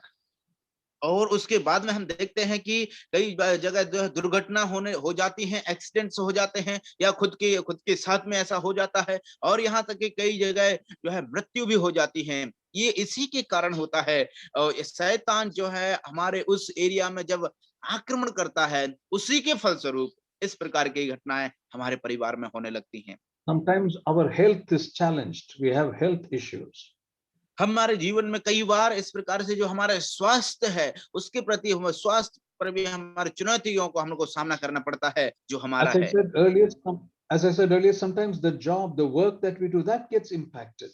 और उसके बाद में हम देखते हैं कि कई जगह जो है दुर्घटना हो जाती हैं, एक्सीडेंट्स हो जाते हैं या खुद के साथ में ऐसा हो जाता है और यहाँ तक कि कई जगह जो है मृत्यु भी हो जाती है। ये इसी के कारण होता है। और शैतान जो है हमारे उस एरिया में जब आक्रमण करता है उसी के फलस्वरूप इस प्रकार की घटनाएं हमारे परिवार में होने लगती हैं। Sometimes our health is challenged. We have health issues. हमारे जीवन में कई बार इस प्रकार से जो हमारा स्वास्थ्य है उसके प्रति हम स्वास्थ्य पर भी हमारे चुनौतियों को हम लोग को सामना करना पड़ता है जो हमारा है। As I said earlier, sometimes the job, the work that we do, that gets impacted.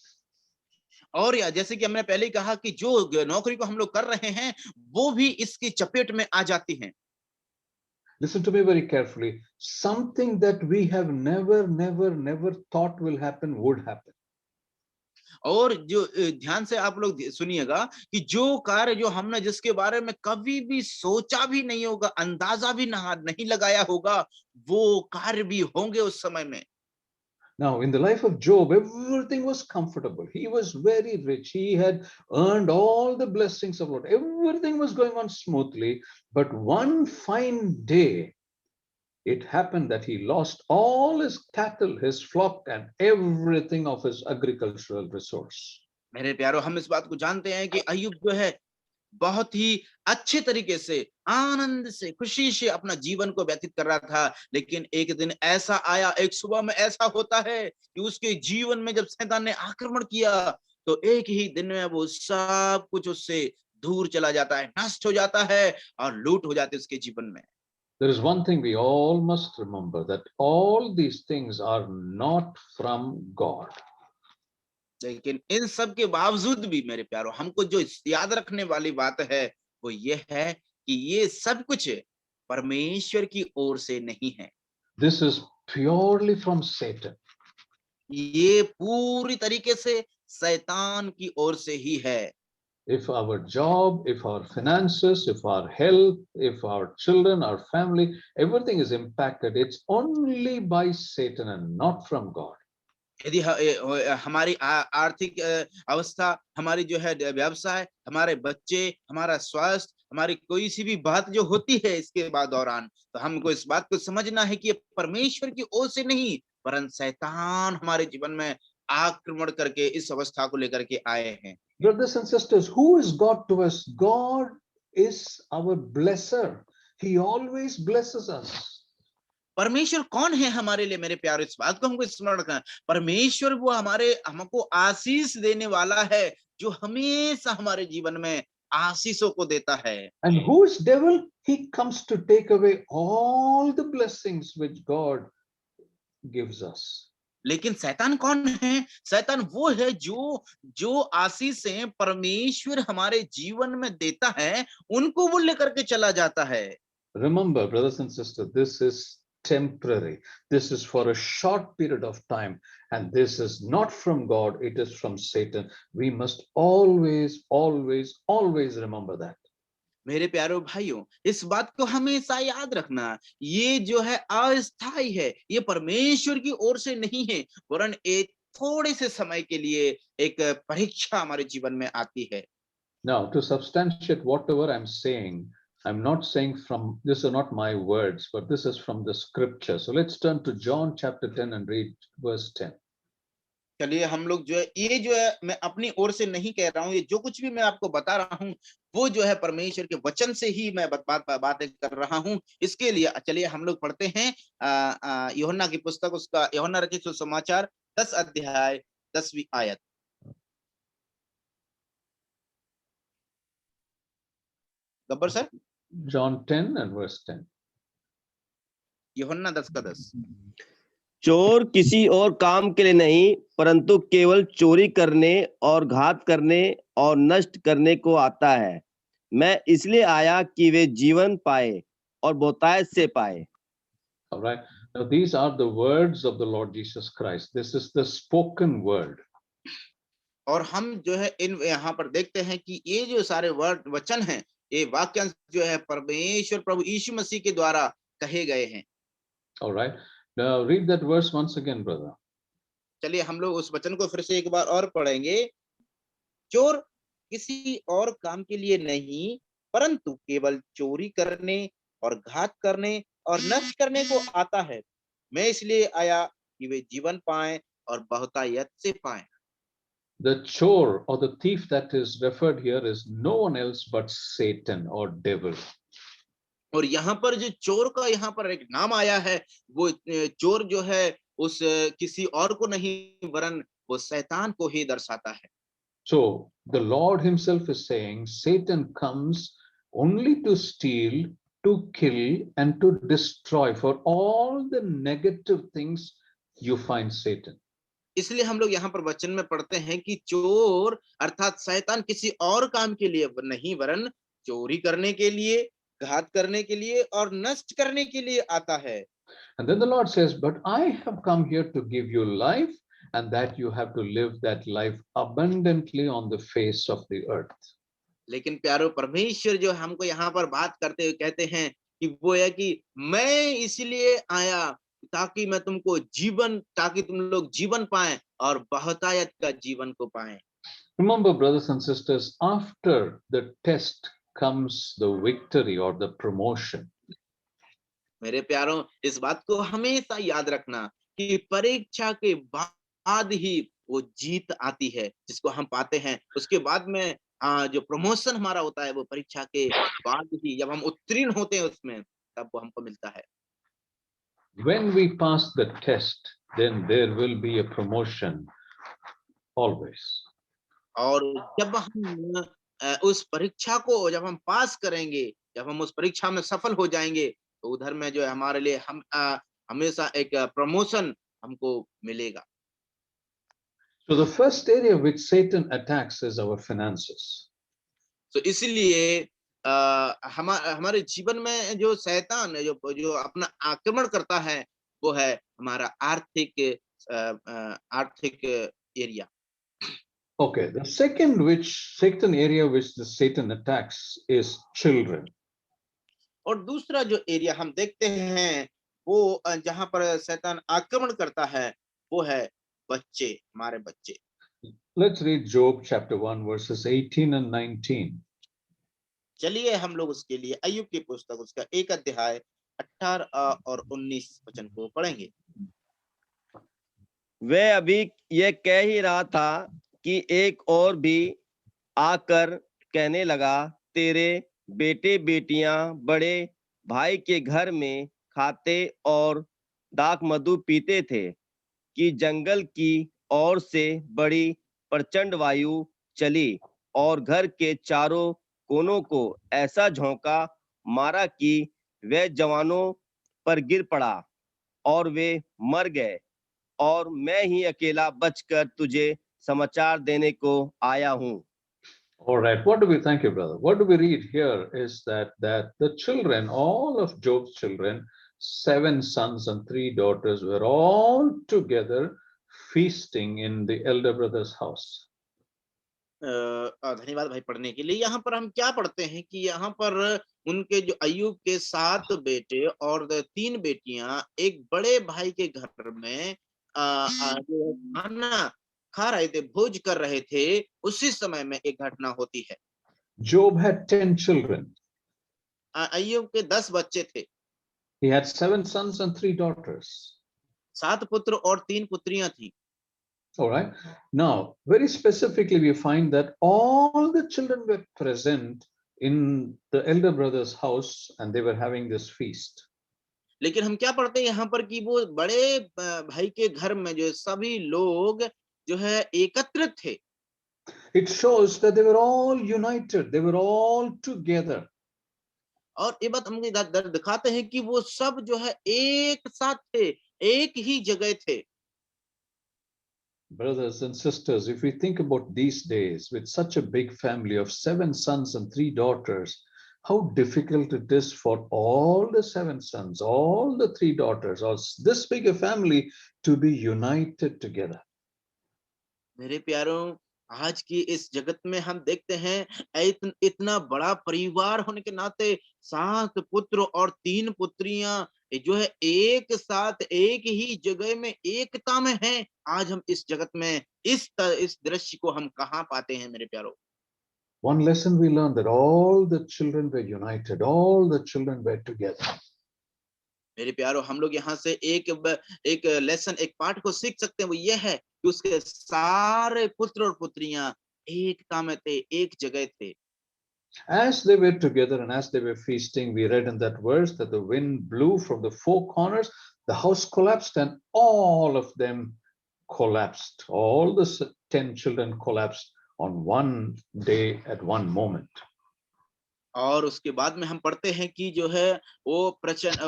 और या जैसे कि हमने पहले ही कहा कि जो नौकरी को हम लोग कर रहे हैं वो भी इसकी चपेट में आ जाती हैं। Listen to me very carefully. Something that we have never thought will happen would happen. और जो ध्यान से आप लोग सुनिएगा कि जो कार्य जो हमने जिसके बारे में कभी भी सोचा भी नहीं होगा, अंदाजा भी नहीं लगाया होगा, वो कार्य भी होंगे उस समय में। Now, in the life of Job, everything was comfortable. He was very rich. He had earned all the blessings of Lord. Everything was going on smoothly. But one fine day, it happened that he lost all his cattle, his flock, and everything of his agricultural resource. मेरे प्यारो, हम इस बात को जानते हैं कि अय्यूब जो है बहुत ही अच्छे तरीके से आनंद से खुशी से अपना जीवन को व्यतीत कर रहा था, लेकिन एक दिन ऐसा आया, एक सुबह में ऐसा होता है कि उसके जीवन में जब शैतान ने आक्रमण किया तो एक ही दिन में वो सब कुछ उससे दूर चला जाता है, नष्ट हो जाता है और लूट हो जाती है उसके जीवन में। There is one thing we all must remember, that all these things are not from God. लेकिन इन सब के बावजूद भी मेरे प्यारो हमको जो याद रखने वाली बात है वो ये है कि ये सब कुछ परमेश्वर की ओर से नहीं है। This is purely from Satan. ये पूरी तरीके से शैतान की ओर से ही है। If our job, if our finances, if our health, if our children, our family, everything is impacted, it's only by Satan and not from God. यदि हमारी आर्थिक अवस्था, हमारी जो है व्यवसाय, हमारे बच्चे, हमारा स्वास्थ्य, हमारी कोई सी भी बात जो होती है इसके बाद दौरान, तो हमको इस बात को समझना है कि ये परमेश्वर की ओर से नहीं वरन शैतान हमारे जीवन में आक्रमण करके इस अवस्था को लेकर के आए हैं। Brothers and sisters, who is God to us? God is our blesser. He always blesses us. परमेश्वर कौन है हमारे लिए मेरे प्यारे? इस बात को हमको स्मरण रखना है। परमेश्वर वो हमको आशीष देने वाला है जो हमेशा हमारे जीवन में आशीषों को देता है। And who is devil? He comes to take away all the blessings which God gives us. लेकिन शैतान कौन है? शैतान वो है जो आशीषें परमेश्वर हमारे जीवन में देता है उनको वो लेकर के चला जाता है। Remember, brothers and sisters, this is temporary. This is for a short period of time, and this is not from God, it is from Satan. We must always remember that. मेरे प्यारे भाइयों, इस बात को हमेशा याद रखना, ये जो है अस्थायी है, ये परमेश्वर की ओर से नहीं है वरन एक थोड़े से समय के लिए एक परीक्षा हमारे जीवन में आती है। Now, to substantiate whatever I'm saying, I'm not saying these are not my words, but this is from the scripture. So let's turn to John chapter 10 and read verse 10. चलिए हम लोग जो है ये जो है मैं अपनी ओर से नहीं कह रहा हूँ, ये जो कुछ भी मैं आपको बता रहा हूँ वो जो है परमेश्वर के वचन से ही मैं बातें कर रहा हूँ। इसके लिए चलिए हम लोग पढ़ते हैं यूहन्ना की पुस्तक, उसका यूहन्ना रचित सुसमाचार 10 अध्याय 10वीं आयत। Gabbar sir, John 10 and verse 10. यूहन्ना 10 का 10। चोर किसी और काम के लिए नहीं, परंतु केवल चोरी करने और घात करने और नष्ट करने को आता है। मैं इसलिए आया कि वे जीवन पाए और बहुतायत से पाए। All right. Now, these are the words of the Lord Jesus Christ. This is the spoken word. और हम जो है इन यहाँ पर देखते हैं कि ये जो सारे वर्ड वचन हैं, ये वाक्यांश जो है परमेश्वर प्रभु यीशु मसीह के द्वारा कहे गए हैं। All right. Now, read that verse once again, brother. चलिए हम लोग उस वचन को फिर से एक बार और पढ़ेंगे। चोर किसी और काम के लिए नहीं, परंतु केवल चोरी करने और घात करने और नष्ट करने को आता है। मैं इसलिए आया कि वे जीवन पाएं और बहुतायत से पाएं। The chore or the thief that is referred here is no one else but Satan or devil. और यहाँ पर जो चोर का यहाँ पर एक नाम आया है, वो चोर जो है उस किसी और को नहीं वरन वो शैतान को ही दर्शाता है। So the Lord himself is saying Satan comes only to steal, to kill and to destroy. For all the negative things you find Satan. इसलिए हम लोग यहाँ पर वचन में पढ़ते हैं कि चोर अर्थात शैतान किसी और काम के लिए नहीं वरन चोरी करने के लिए, घात करने के लिए और नष्ट करने के लिए आता है। And then the Lord says, but I have come here to give you life and that you have to live that life abundantly on the face of the earth. लेकिन प्यारो परमेश्वर जो हमको यहाँ पर बात करते हुए कहते हैं कि वो है कि मैं इसलिए आया ताकि मैं तुमको जीवन, ताकि तुम लोग जीवन पाएं और बहुतायत का जीवन को पाएं। Remember, brothers and sisters, after the test comes the victory or the promotion. मेरे प्यारों, इस बात को हमेशा याद रखना कि परीक्षा के बाद ही वो जीत आती है जिसको हम पाते हैं। उसके बाद में जो प्रमोशन हमारा होता है वो परीक्षा के बाद ही, जब हम उत्तीर्ण होते हैं उसमें, तब वो हमको मिलता है। When we pass the test, then there will be a promotion always. और जब हम उस परीक्षा को जब हम पास करेंगे, जब हम उस परीक्षा में सफल हो जाएंगे, तो उधर में जो है हमारे लिए हम हमेशा एक प्रमोशन हमको मिलेगा। So the first area which Satan attacks is our finances. तो इसलिए हमारे जीवन में जो शैतान जो अपना आक्रमण करता है वो है हमारा आर्थिक area. Okay, the second area which the Satan attacks is children. और दूसरा जो एरिया हम देखते हैं वो जहां पर शैतान आक्रमण करता है वो है बच्चे, हमारे बच्चे। Let's read Job chapter 1 verses 18 and 19. चलिए हम लोग उसके लिए अय्यूब की पुस्तक उसका 1 अध्याय 18 और 19 वचन को पढ़ेंगे। वह अभी ये कह ही रहा था कि एक और भी आकर कहने लगा, तेरे बेटे बेटियां बड़े भाई के घर में खाते और दाख मधु पीते थे कि जंगल की ओर से बड़ी प्रचंड वायु चली और घर के चारों कोनों को ऐसा झोंका मारा कि वह जवानों पर गिर पड़ा और वे मर गए, और मैं ही अकेला बचकर तुझे समाचार देने को आया हूँ। All right, what do we thank you, brother? What do we read here is that the children, all of Job's children, 7 sons and 3 daughters, were all together feasting in the elder brother's house. धन्यवाद भाई पढ़ने के लिए। यहाँ पर हम क्या पढ़ते हैं कि यहाँ पर उनके जो अय्यूब के 7 बेटे और 3 बेटियां एक बड़े भाई के घर में जो खाना खा रहे थे, भोज कर रहे थे, उसी समय में एक घटना होती है। Job had 10 children. अय्यूब के 10 बच्चे थे। He had 7 sons and 3 daughters. 7 पुत्र और 3 पुत्रियां थी। All right. Now, very specifically, we find that all the children were present in the elder brother's house and they were having this feast. लेकिन हम क्या पढ़ते हैं यहाँ पर कि वो बड़े भाई के घर में जो है सभी लोग जो है एकत्रित थे। It shows that they were all united, they were all together. और ये बात हमको दिखाते हैं कि वो सब जो है एक साथ थे, एक ही जगह थे। Brothers and sisters, if we think about these days with such a big family of 7 sons and 3 daughters, how difficult it is for all the 7 sons, all the 3 daughters, or this big a family to be united together. मेरे प्यारों, आज की इस जगत में हम देखते हैं इतना बड़ा परिवार होने के नाते 7 पुत्र और 3 पुत्रियां जो है एक साथ एक ही जगह में एकता में हैं। आज हम इस जगत में इस दृश्य को हम कहाँ पाते हैं मेरे प्यारों। One lesson we learned that all the children were united, all the children were together. मेरे प्यारों, हम लोग यहाँ से एक लेसन, एक पाठ को सीख सकते हैं, वो ये है कि उसके सारे पुत्र और पुत्रियां एकता में थे, एक जगह थे। As they were together and as they were feasting, we read in that verse that the wind blew from the 4 corners, the house collapsed and all of them collapsed. All the 10 children collapsed on one day at one moment. और उसके बाद में हम पढ़ते हैं कि जो है वो प्रचंड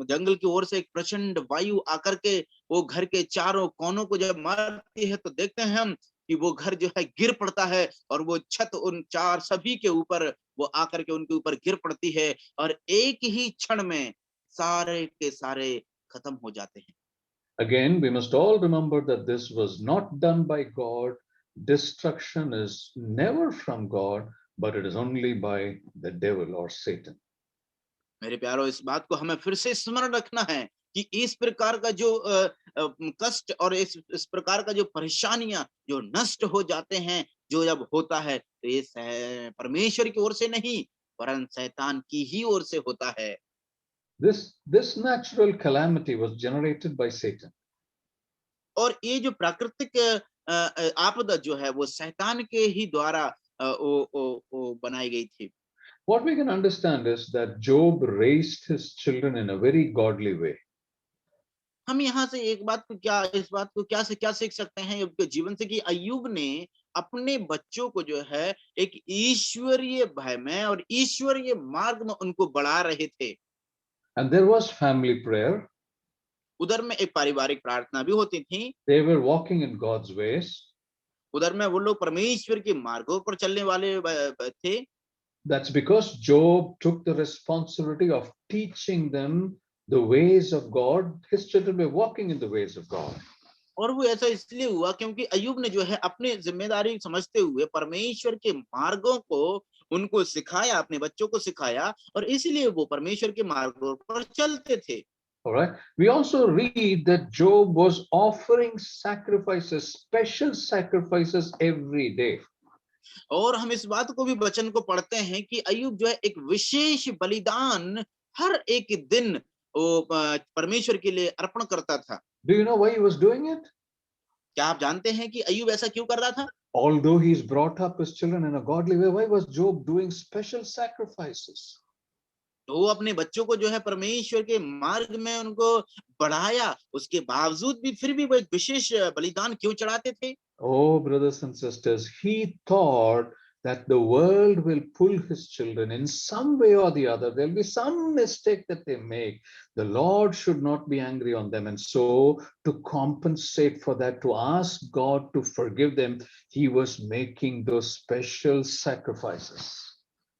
जंगल की ओर से एक प्रचंड वायु आकर के वो घर के चारों कोनों को जब मारती है तो देखते हैं हम कि वो घर जो है गिर पड़ता है और वो छत उन 4 सभी के ऊपर वो आकर के उनके ऊपर गिर पड़ती है और एक ही क्षण में सारे के सारे खत्म हो जाते हैं। Again, we must all remember that this was not done by God. Destruction is never from God, but it is only by the devil or Satan. मेरे प्यारों, इस बात को हमें फिर से स्मरण रखना है कि इस प्रकार का जो कष्ट और इस प्रकार का जो परेशानियां जो नष्ट हो जाते हैं, जो जब होता है तो ये परमेश्वर की ओर से नहीं वरन शैतान की ही ओर से होता है। This natural calamity was generated by Satan. और ये जो प्राकृतिक आपदा जो है वो शैतान के ही द्वारा वो बनाई गई थी। What we can understand is that Job raised his children in a very godly way. हम यहाँ से इस बात को क्या सीख सकते हैं अय्यूब के जीवन से कि अय्यूब ने अपने बच्चों को जो है एक ईश्वरीय भय में और ईश्वरीय मार्ग में उनको बढ़ा रहे थे। And there was family prayer. उधर में एक पारिवारिक प्रार्थना भी होती थी। They were walking in God's ways. उधर में वो लोग परमेश्वर के मार्गों पर चलने वाले थे। That's because Job took the responsibility of teaching them the ways of God. His children were walking in the ways of God. और वो ऐसा इसलिए हुआ क्योंकि अय्यूब ने जो है अपनी जिम्मेदारी समझते हुए परमेश्वर के मार्गों को उनको सिखाया, अपने बच्चों को सिखाया और इसलिए वो परमेश्वर के मार्गों पर चलते थे। All right. We also read that Job was offering sacrifices, special sacrifices every day. और हम इस बात को भी वचन को पढ़ते हैं कि अय्यूब जो है एक विशेष बलिदान हर एक दिन वो परमेश्वर के लिए अर्पण करता था। Do you know why he was doing it? क्या आप जानते हैं कि अय्यूब ऐसा क्यों कर रहा था? Although he's brought up his children in a godly way, why was Job doing special sacrifices? तो वो अपने बच्चों को जो है परमेश्वर के मार्ग में उनको बढ़ाया, उसके बावजूद भी फिर भी वो एक विशेष बलिदान क्यों चढ़ाते थे? Oh, brothers and sisters, he thought that the world will pull his children in some way or the other. There'll be some mistake that they make. The Lord should not be angry on them. And so to compensate for that, to ask God to forgive them, he was making those special sacrifices.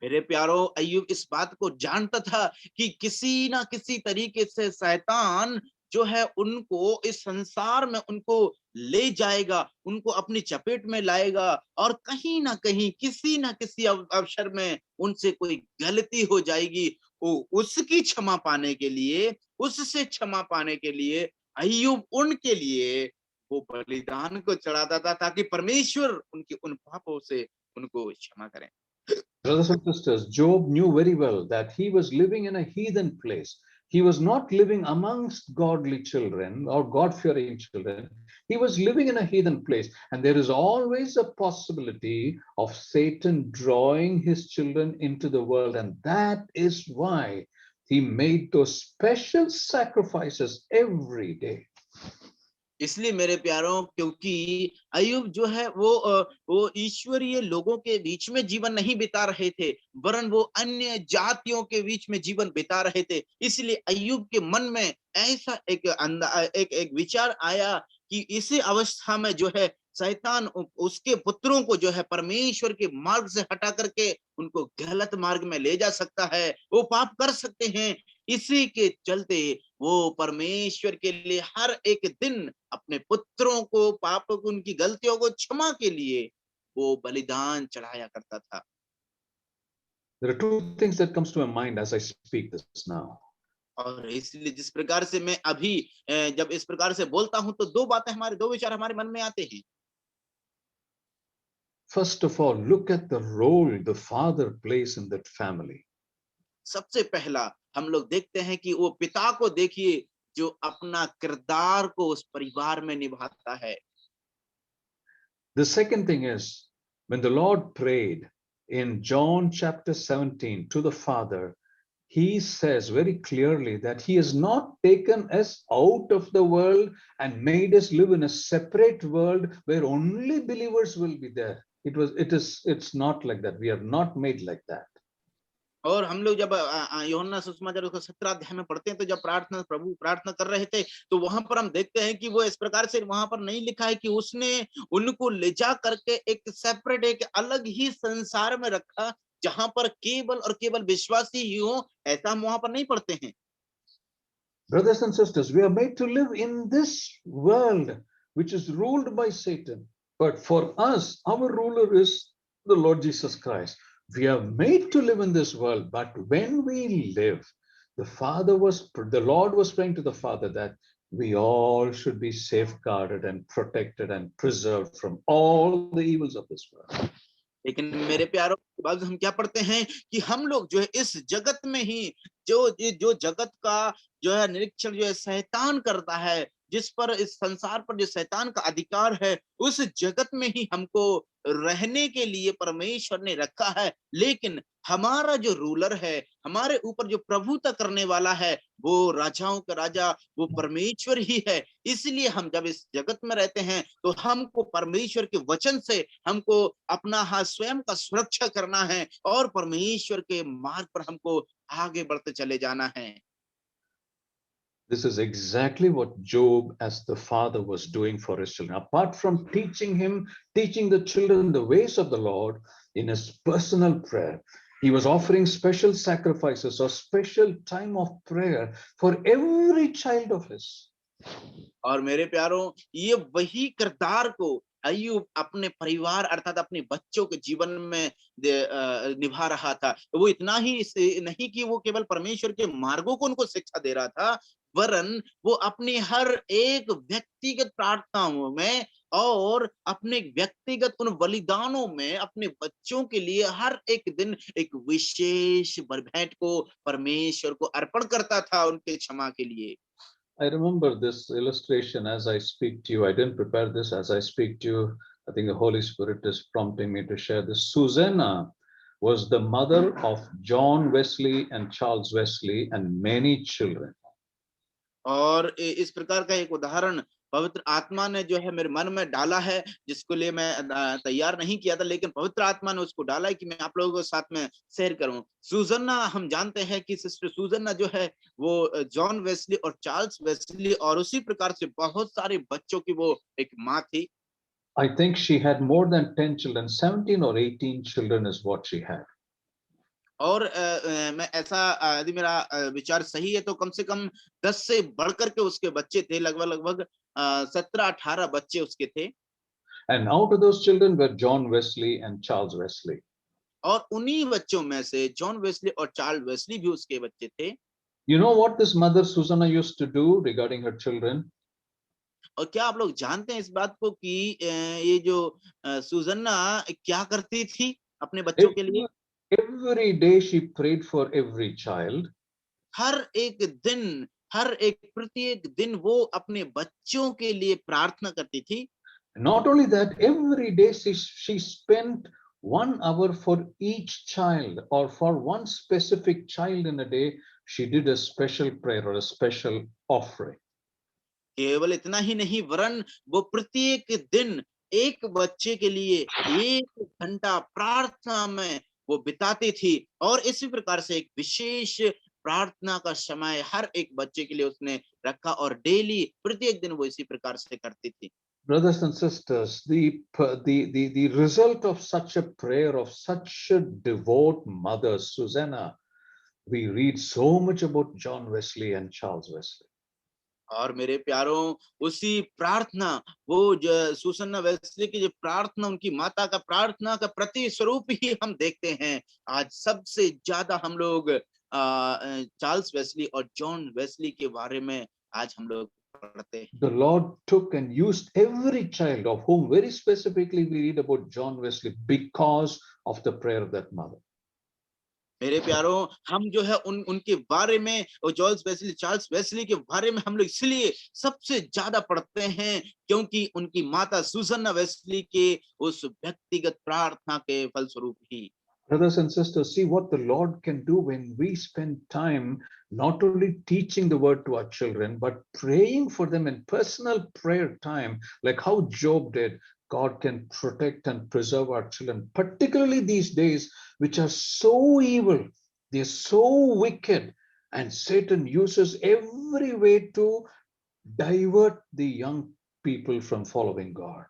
मेरे प्यारों, अय्यूब इस बात को जानता था कि किसी ना किसी तरीके से शैतान जो है उनको इस संसार में उनको ले जाएगा, उनको अपनी चपेट में लाएगा और कहीं ना कहीं किसी ना किसी अवसर में उनसे कोई गलती हो जाएगी। वो उसकी क्षमा पाने के लिए, उससे क्षमा पाने के लिए अय्यूब उनके लिए वो बलिदान को चढ़ाता था ताकि परमेश्वर उनके उन पापों से उनको क्षमा करें। Brothers and sisters, Job knew very well that he was living in a heathen place. he was not living amongst godly children or God-fearing children. He was living in a heathen place. And there is always a possibility of Satan drawing his children into the world. And that is why he made those special sacrifices every day. इसलिए मेरे प्यारों, क्योंकि अय्यूब जो है वो ईश्वरीय लोगों के बीच में जीवन नहीं बिता रहे थे, वरन वो अन्य जातियों के बीच में जीवन बिता रहे थे। इसलिए अय्यूब के मन में ऐसा एक विचार आया कि इसी अवस्था में जो है शैतान उसके पुत्रों को जो है परमेश्वर के मार्ग से हटा करके उनको गलत मार्ग में ले जा सकता है, वो पाप कर सकते हैं। इसी के चलते वो परमेश्वर के लिए हर एक दिन अपने पुत्रों को, पाप को, उनकी गलतियों को क्षमा के लिए वो बलिदान चढ़ाया करता था। There are two things that comes to my mind as I speak this now. और इसलिए जिस प्रकार से मैं अभी जब इस प्रकार से बोलता हूं तो दो विचार हमारे मन में आते हैं। First of all, look at the role the father plays in that family. सबसे पहला हम लोग देखते हैं कि वो पिता को देखिए जो अपना किरदार को उस परिवार में निभाता है। The second thing is, when the Lord prayed in John chapter 17 to the Father, he says very clearly that he has not taken us out of the world and made us live in a separate world where only believers will be there. It's not like that. We are not made like that. और हम लोग जब यूहन्ना सुसमाचार उसका 17 अध्याय में पढ़ते हैं तो जब प्रभु प्रार्थना कर रहे थे तो वहां पर हम देखते हैं कि वो इस प्रकार से वहां पर नहीं लिखा है कि उसने उनको ले जा करके एक सेपरेट, एक अलग ही संसार में रखा जहां पर केवल और केवल विश्वासी ही हो, ऐसा हम वहां पर नहीं पढ़ते हैं। Brothers and sisters, we are made to live in this world which is ruled by Satan. But for us, our ruler is the Lord Jesus Christ. We are made to live in this world, but when we live, the Lord was praying to the Father that we all should be safeguarded and protected and preserved from all the evils of this world. लेकिन मेरे प्यारों, बाद हम क्या पढ़ते हैं कि हम लोग जो है इस जगत में ही जो जगत का जो है निरीक्षण जो है शैतान करता है, जिस पर इस संसार पर जो शैतान का अधिकार है, उस जगत में ही हमको रहने के लिए परमेश्वर ने रखा है। लेकिन हमारा जो रूलर है, हमारे ऊपर जो प्रभुता करने वाला है, वो राजाओं का राजा, वो परमेश्वर ही है। इसलिए हम जब इस जगत में रहते हैं तो हमको परमेश्वर के वचन से हमको अपना स्वयं का सुरक्षा करना है और परमेश्वर के मार्ग पर हमको आगे बढ़ते चले जाना है। This is exactly what Job as the father was doing for his children. Apart from teaching the children the ways of the Lord in his personal prayer, he was offering special sacrifices or special time of prayer for every child of his. और मेरे प्यारों, ये वही किरदार को अय्यूब अपने परिवार अर्थात अपने बच्चों के जीवन में निभा रहा था। वो इतना ही नहीं कि वो केवल परमेश्वर के मार्गों को उनको शिक्षा दे रहा था, वरन वो अपनी हर एक व्यक्तिगत प्रार्थनाओं में और अपने व्यक्तिगत उन बलिदानों में अपने बच्चों के लिए हर एक दिन एक विशेष भेंट को परमेश्वर को अर्पण करता था उनके क्षमा के लिए। I remember this illustration as I speak to you. I didn't prepare this. As I speak to you, I think the Holy Spirit is prompting me to share this. Susanna was the mother of John Wesley and Charles Wesley and many children. और इस प्रकार का एक उदाहरण पवित्र आत्मा ने जो है मेरे मन में डाला है, जिसको लिए मैं तैयार नहीं किया था, लेकिन पवित्र आत्मा ने उसको डाला है कि मैं आप लोगों के साथ में शेयर करूं। सुजन्ना, हम जानते हैं कि सिस्टर सुजन्ना जो है वो जॉन वेस्ली और चार्ल्स वेस्ली और उसी प्रकार से बहुत सारे बच्चों की वो एक माँ थी। I think she had more than 10 children, 17 or 18 children is what she had. और मैं ऐसा यदि मेरा विचार सही है तो कम से कम 10 से बढ़कर के उसके बच्चे थे, लगभग 17-18 बच्चे उसके थे। And out of those children were John Wesley and Charles Wesley. और उन्हीं बच्चों में से जॉन वेस्ली और चार्ल्स वेस्ली भी उसके बच्चे थे। You know what this mother Susanna used to do regarding her children? और क्या आप लोग जानते हैं इस बात को कि ये जो सुजन्ना क्या करती थी अपने बच्चों के लिए? Every day she prayed for every child. हर एक दिन, हर एक प्रत्येक दिन वो अपने बच्चों के लिए प्रार्थना करती थी। Not only that, every day she spent 1 hour for each child, or for one specific child in a day, she did a special prayer or a special offering. केवल इतना ही नहीं, वरन वो प्रत्येक दिन एक बच्चे के लिए 1 घंटा प्रार्थना में वो बिताती थी, और इसी प्रकार से एक विशेष प्रार्थना का समय हर एक बच्चे के लिए उसने रखा, और डेली प्रत्येक दिन वो इसी प्रकार से करती थी। Brothers and sisters, the result of such a prayer of such a devout mother, Susanna, we read so much about John Wesley and Charles Wesley. और मेरे प्यारों, उसी प्रार्थना, वो सुसन्ना वेस्ली की जो प्रार्थना, उनकी माता का प्रार्थना का प्रति स्वरूप ही हम देखते हैं। आज सबसे ज्यादा हम लोग चार्ल्स वेस्ली और जॉन वेस्ली के बारे में आज हम लोग पढ़ते हैं। The Lord took and used every child, of whom very specifically we read about John Wesley, because of the prayer of that mother. मेरे प्यारों, हम जो है उनके बारे में, और चार्ल्स वेस्ली के बारे में हम लोग इसलिए सबसे ज्यादा पढ़ते हैं क्योंकि उनकी माता सुसन्ना वेस्ली के उस व्यक्तिगत प्रार्थना के फलस्वरूप ही। Brothers and sisters, see what the Lord can do when we spend time not only teaching the word to our children, but praying for them in personal prayer time, like how Job did. God can protect and preserve our children, particularly these days, which are so evil, they're so wicked, and Satan uses every way to divert the young people from following God.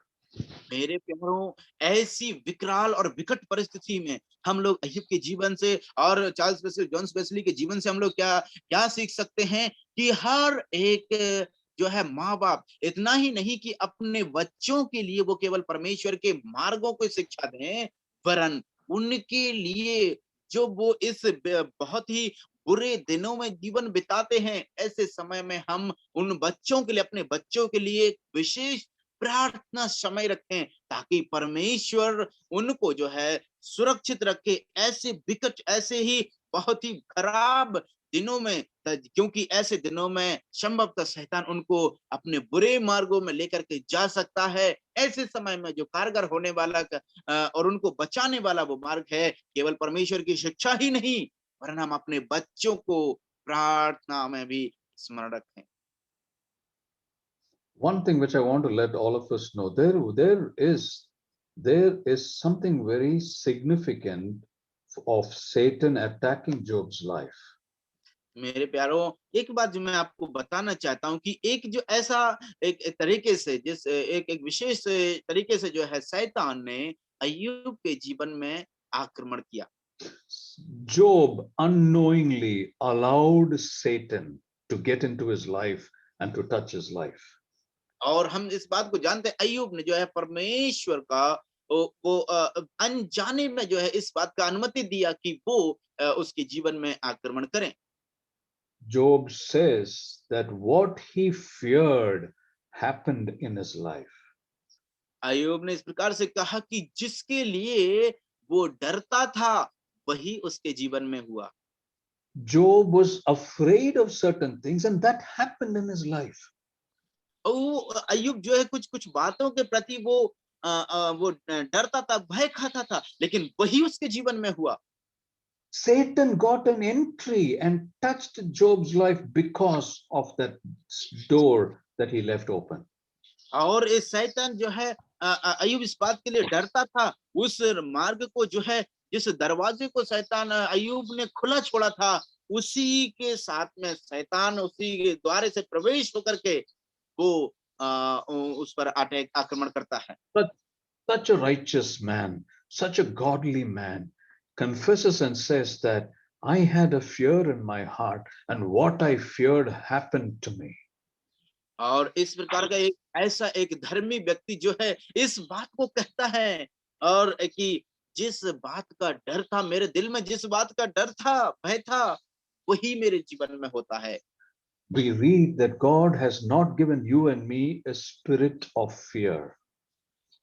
मेरे प्यारों, ऐसी विकराल और विकट परिस्थिति में हम लोग अय्यूब के जीवन से और चार्ल्स वेस्ली, जॉन वेस्ली के जीवन से हम लोग क्या क्या सीख सकते हैं कि हर एक जो है माँ बाप इतना ही नहीं कि अपने बच्चों के लिए वो केवल परमेश्वर के मार्गों को शिक्षा दें, वरन उनके लिए जो वो इस बहुत ही बुरे दिनों में जीवन बिताते हैं, ऐसे समय में हम उन बच्चों के लिए, अपने बच्चों के लिए एक विशेष प्रार्थना समय रखें, ताकि परमेश्वर उनको जो है सुरक्षित रखे, ऐसे विकट, ऐसे ही बहुत ही खराब दिनों में, क्योंकि ऐसे दिनों में संभवतः शैतान उनको अपने बुरे मार्गों में लेकर के जा सकता है। ऐसे समय में जो कारगर होने वाला और उनको बचाने वाला वो मार्ग है, केवल परमेश्वर की शिक्षा ही नहीं, वरन हम अपने बच्चों को प्रार्थना में भी स्मरण रखें। One thing which I want to let all of us know, there is something very significant of Satan attacking Job's life. मेरे प्यारों, एक बात जो मैं आपको बताना चाहता हूँ कि एक जो ऐसा एक तरीके से, जिस एक विशेष तरीके से जो है शैतान ने अय्यूब के जीवन में आक्रमण किया। Job unknowingly allowed Satan to get into his life and to touch his life. और हम इस बात को जानते हैं, अय्यूब ने जो है परमेश्वर का वो अनजाने में जो है इस बात का अनुमति दिया कि वो उसके जीवन में आक्रमण करें। Job says that what he feared happened in his life. अय्यूब ने इस प्रकार से कहा कि जिसके लिए वो डरता था वही उसके जीवन में हुआ। Job was afraid of certain things, and that happened in his life. अय्यूब जो है कुछ कुछ बातों के प्रति वो डरता था, भय खाता था, लेकिन वही उसके जीवन में हुआ। Satan got an entry and touched Job's life because of that door that he left open. और इस शैतान जो है अय्यूब इस बात के लिए डरता था, उस मार्ग को जो है, जिस दरवाजे को शैतान अय्यूब ने खुला छोड़ा था, उसी के साथ में शैतान उसी द्वारे से प्रवेश होकर के वो उस पर अटैक आक्रमण करता है। But such a righteous man, such a godly man, confesses and says that I had a fear in my heart, and what I feared happened to me. और इस प्रकार का एक ऐसा एक धर्मी व्यक्ति जो है इस बात को कहता है, और कि जिस बात का डर था मेरे दिल में, जिस बात का डर था, भय था, वही मेरे जीवन में होता है। We read that God has not given you and me a spirit of fear.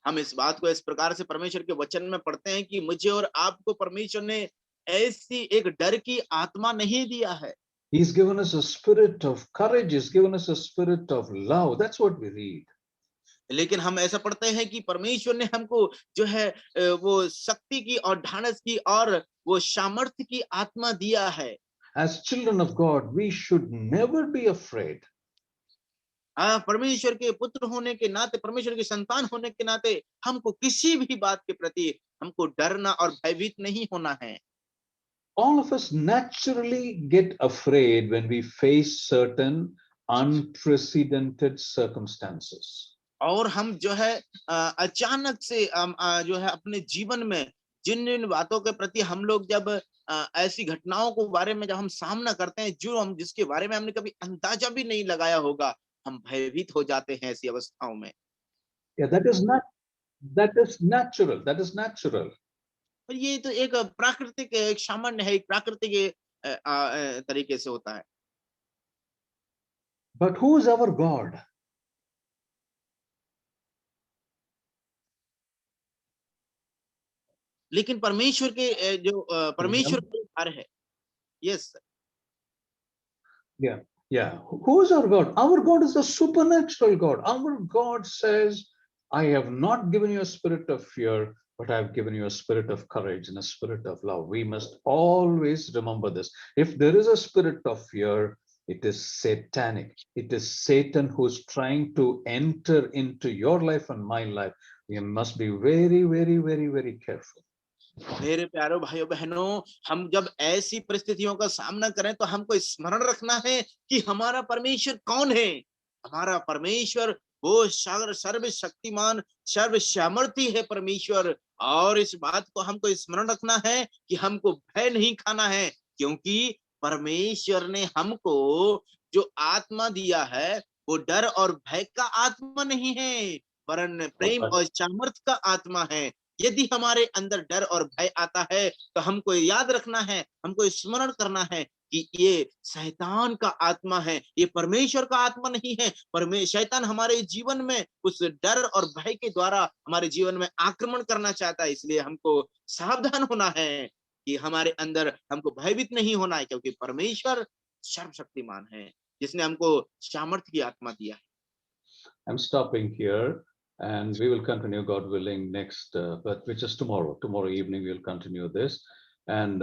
हम इस बात को इस प्रकार से परमेश्वर के वचन में पढ़ते हैं कि मुझे और आपको परमेश्वर ने ऐसी एक डर की आत्मा नहीं दिया है। He's given us a spirit of courage. He's given us a spirit of love. That's what we read. लेकिन हम ऐसा पढ़ते हैं कि परमेश्वर ने हमको जो है वो शक्ति की और ढाढ़स की और वो सामर्थ्य की आत्मा दिया है। As children of God, we should never be afraid. परमेश्वर के पुत्र होने के नाते, परमेश्वर के संतान होने के नाते हमको किसी भी बात के प्रति हमको डरना और भयभीत नहीं होना है। All of us naturally get afraid when we face certain unprecedented circumstances. और हम जो है अचानक से जो है अपने जीवन में जिन जिन बातों के प्रति हम लोग जब ऐसी घटनाओं को बारे में जब हम सामना करते हैं जो हम जिसके बारे में हमने कभी अंदाजा भी नहीं लगाया होगा, हम भयभीत हो जाते हैं ऐसी अवस्थाओं में। Yeah, that is natural. That is natural. और ये तो एक प्राकृतिक एक सामान्य है, एक प्राकृतिक तरीके से होता है। But who is our God? लेकिन परमेश्वर के जो परमेश्वर का कार्य है। Yes Yeah, yeah. Who is our God? Our God is a supernatural God. Our God says, I have not given you a spirit of fear, but I have given you a spirit of courage and a spirit of love. We must always remember this. If there is a spirit of fear, it is satanic. It is Satan who's trying to enter into your life and my life. We must be very, very, very, very careful. मेरे प्यारों भाइयों बहनों, हम जब ऐसी परिस्थितियों का सामना करें तो हमको स्मरण रखना है कि हमारा परमेश्वर कौन है। हमारा परमेश्वर वो सर्वशक्तिमान सर्वसामर्थी है परमेश्वर, और इस बात को हमको स्मरण रखना है कि हमको भय नहीं खाना है, क्योंकि परमेश्वर ने हमको जो आत्मा दिया है वो डर और भय का आत्मा नहीं है, वरन प्रेम और सामर्थ्य का आत्मा है। यदि हमारे अंदर डर और भय आता है तो हमको याद रखना है, हमको स्मरण करना है कि ये शैतान का आत्मा है, ये परमेश्वर का आत्मा नहीं है। शैतान हमारे जीवन में उस डर और भय के द्वारा हमारे जीवन में आक्रमण करना चाहता है, इसलिए हमको सावधान होना है कि हमारे अंदर हमको भयभीत नहीं होना है, क्योंकि परमेश्वर सर्वशक्तिमान है जिसने हमको सामर्थ्य की आत्मा दिया है। I'm stopping here. And we will continue, God willing, next, which is tomorrow. Tomorrow evening, we will continue this. And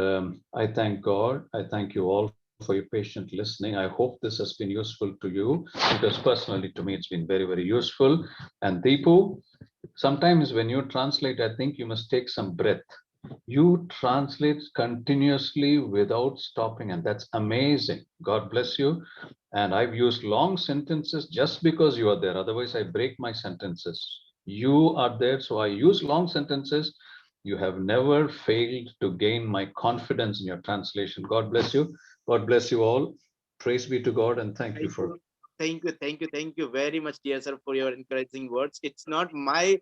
I thank God. I thank you all for your patient listening. I hope this has been useful to you, because personally, to me, it's been very, very useful. And Deepu, sometimes when you translate, I think you must take some breath. You translate continuously without stopping, and that's amazing. God bless you. And I've used long sentences just because you are there. Otherwise, I break my sentences. You are there, so I use long sentences. You have never failed to gain my confidence in your translation. God bless you. God bless you all. Praise be to God, and thank you for. Thank you very much, dear sir, for your encouraging words. It's not my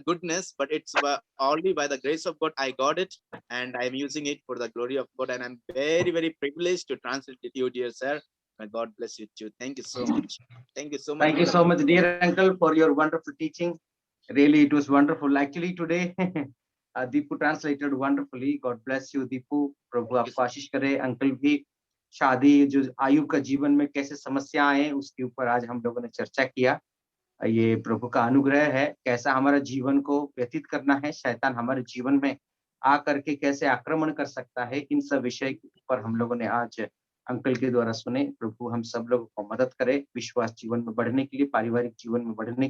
goodness, but it's only by the grace of God I got it, and I'm using it for the glory of God. And I'm very, very privileged to translate it to you, dear sir. May God bless you too. Thank you so much. Thank you so much. Thank you so much, dear uncle, for your wonderful teaching. Really, it was wonderful. Actually, today, Deepu translated wonderfully. God bless you, Deepu. प्रभु आपको आशीष करे। Uncle भी शादी जो आयु का जीवन में कैसे समस्याएं हैं उसके ऊपर आज हम लोगों ने चर्चा किया। ये प्रभु का अनुग्रह है, कैसा हमारा जीवन को व्यतीत करना है, शैतान हमारे जीवन में आकर के कैसे आक्रमण कर सकता है, इन सब विषय के ऊपर हम लोगों ने आज अंकल के द्वारा सुने। प्रभु हम सब लोगों को मदद करे विश्वास जीवन में बढ़ने के लिए, पारिवारिक जीवन में बढ़ने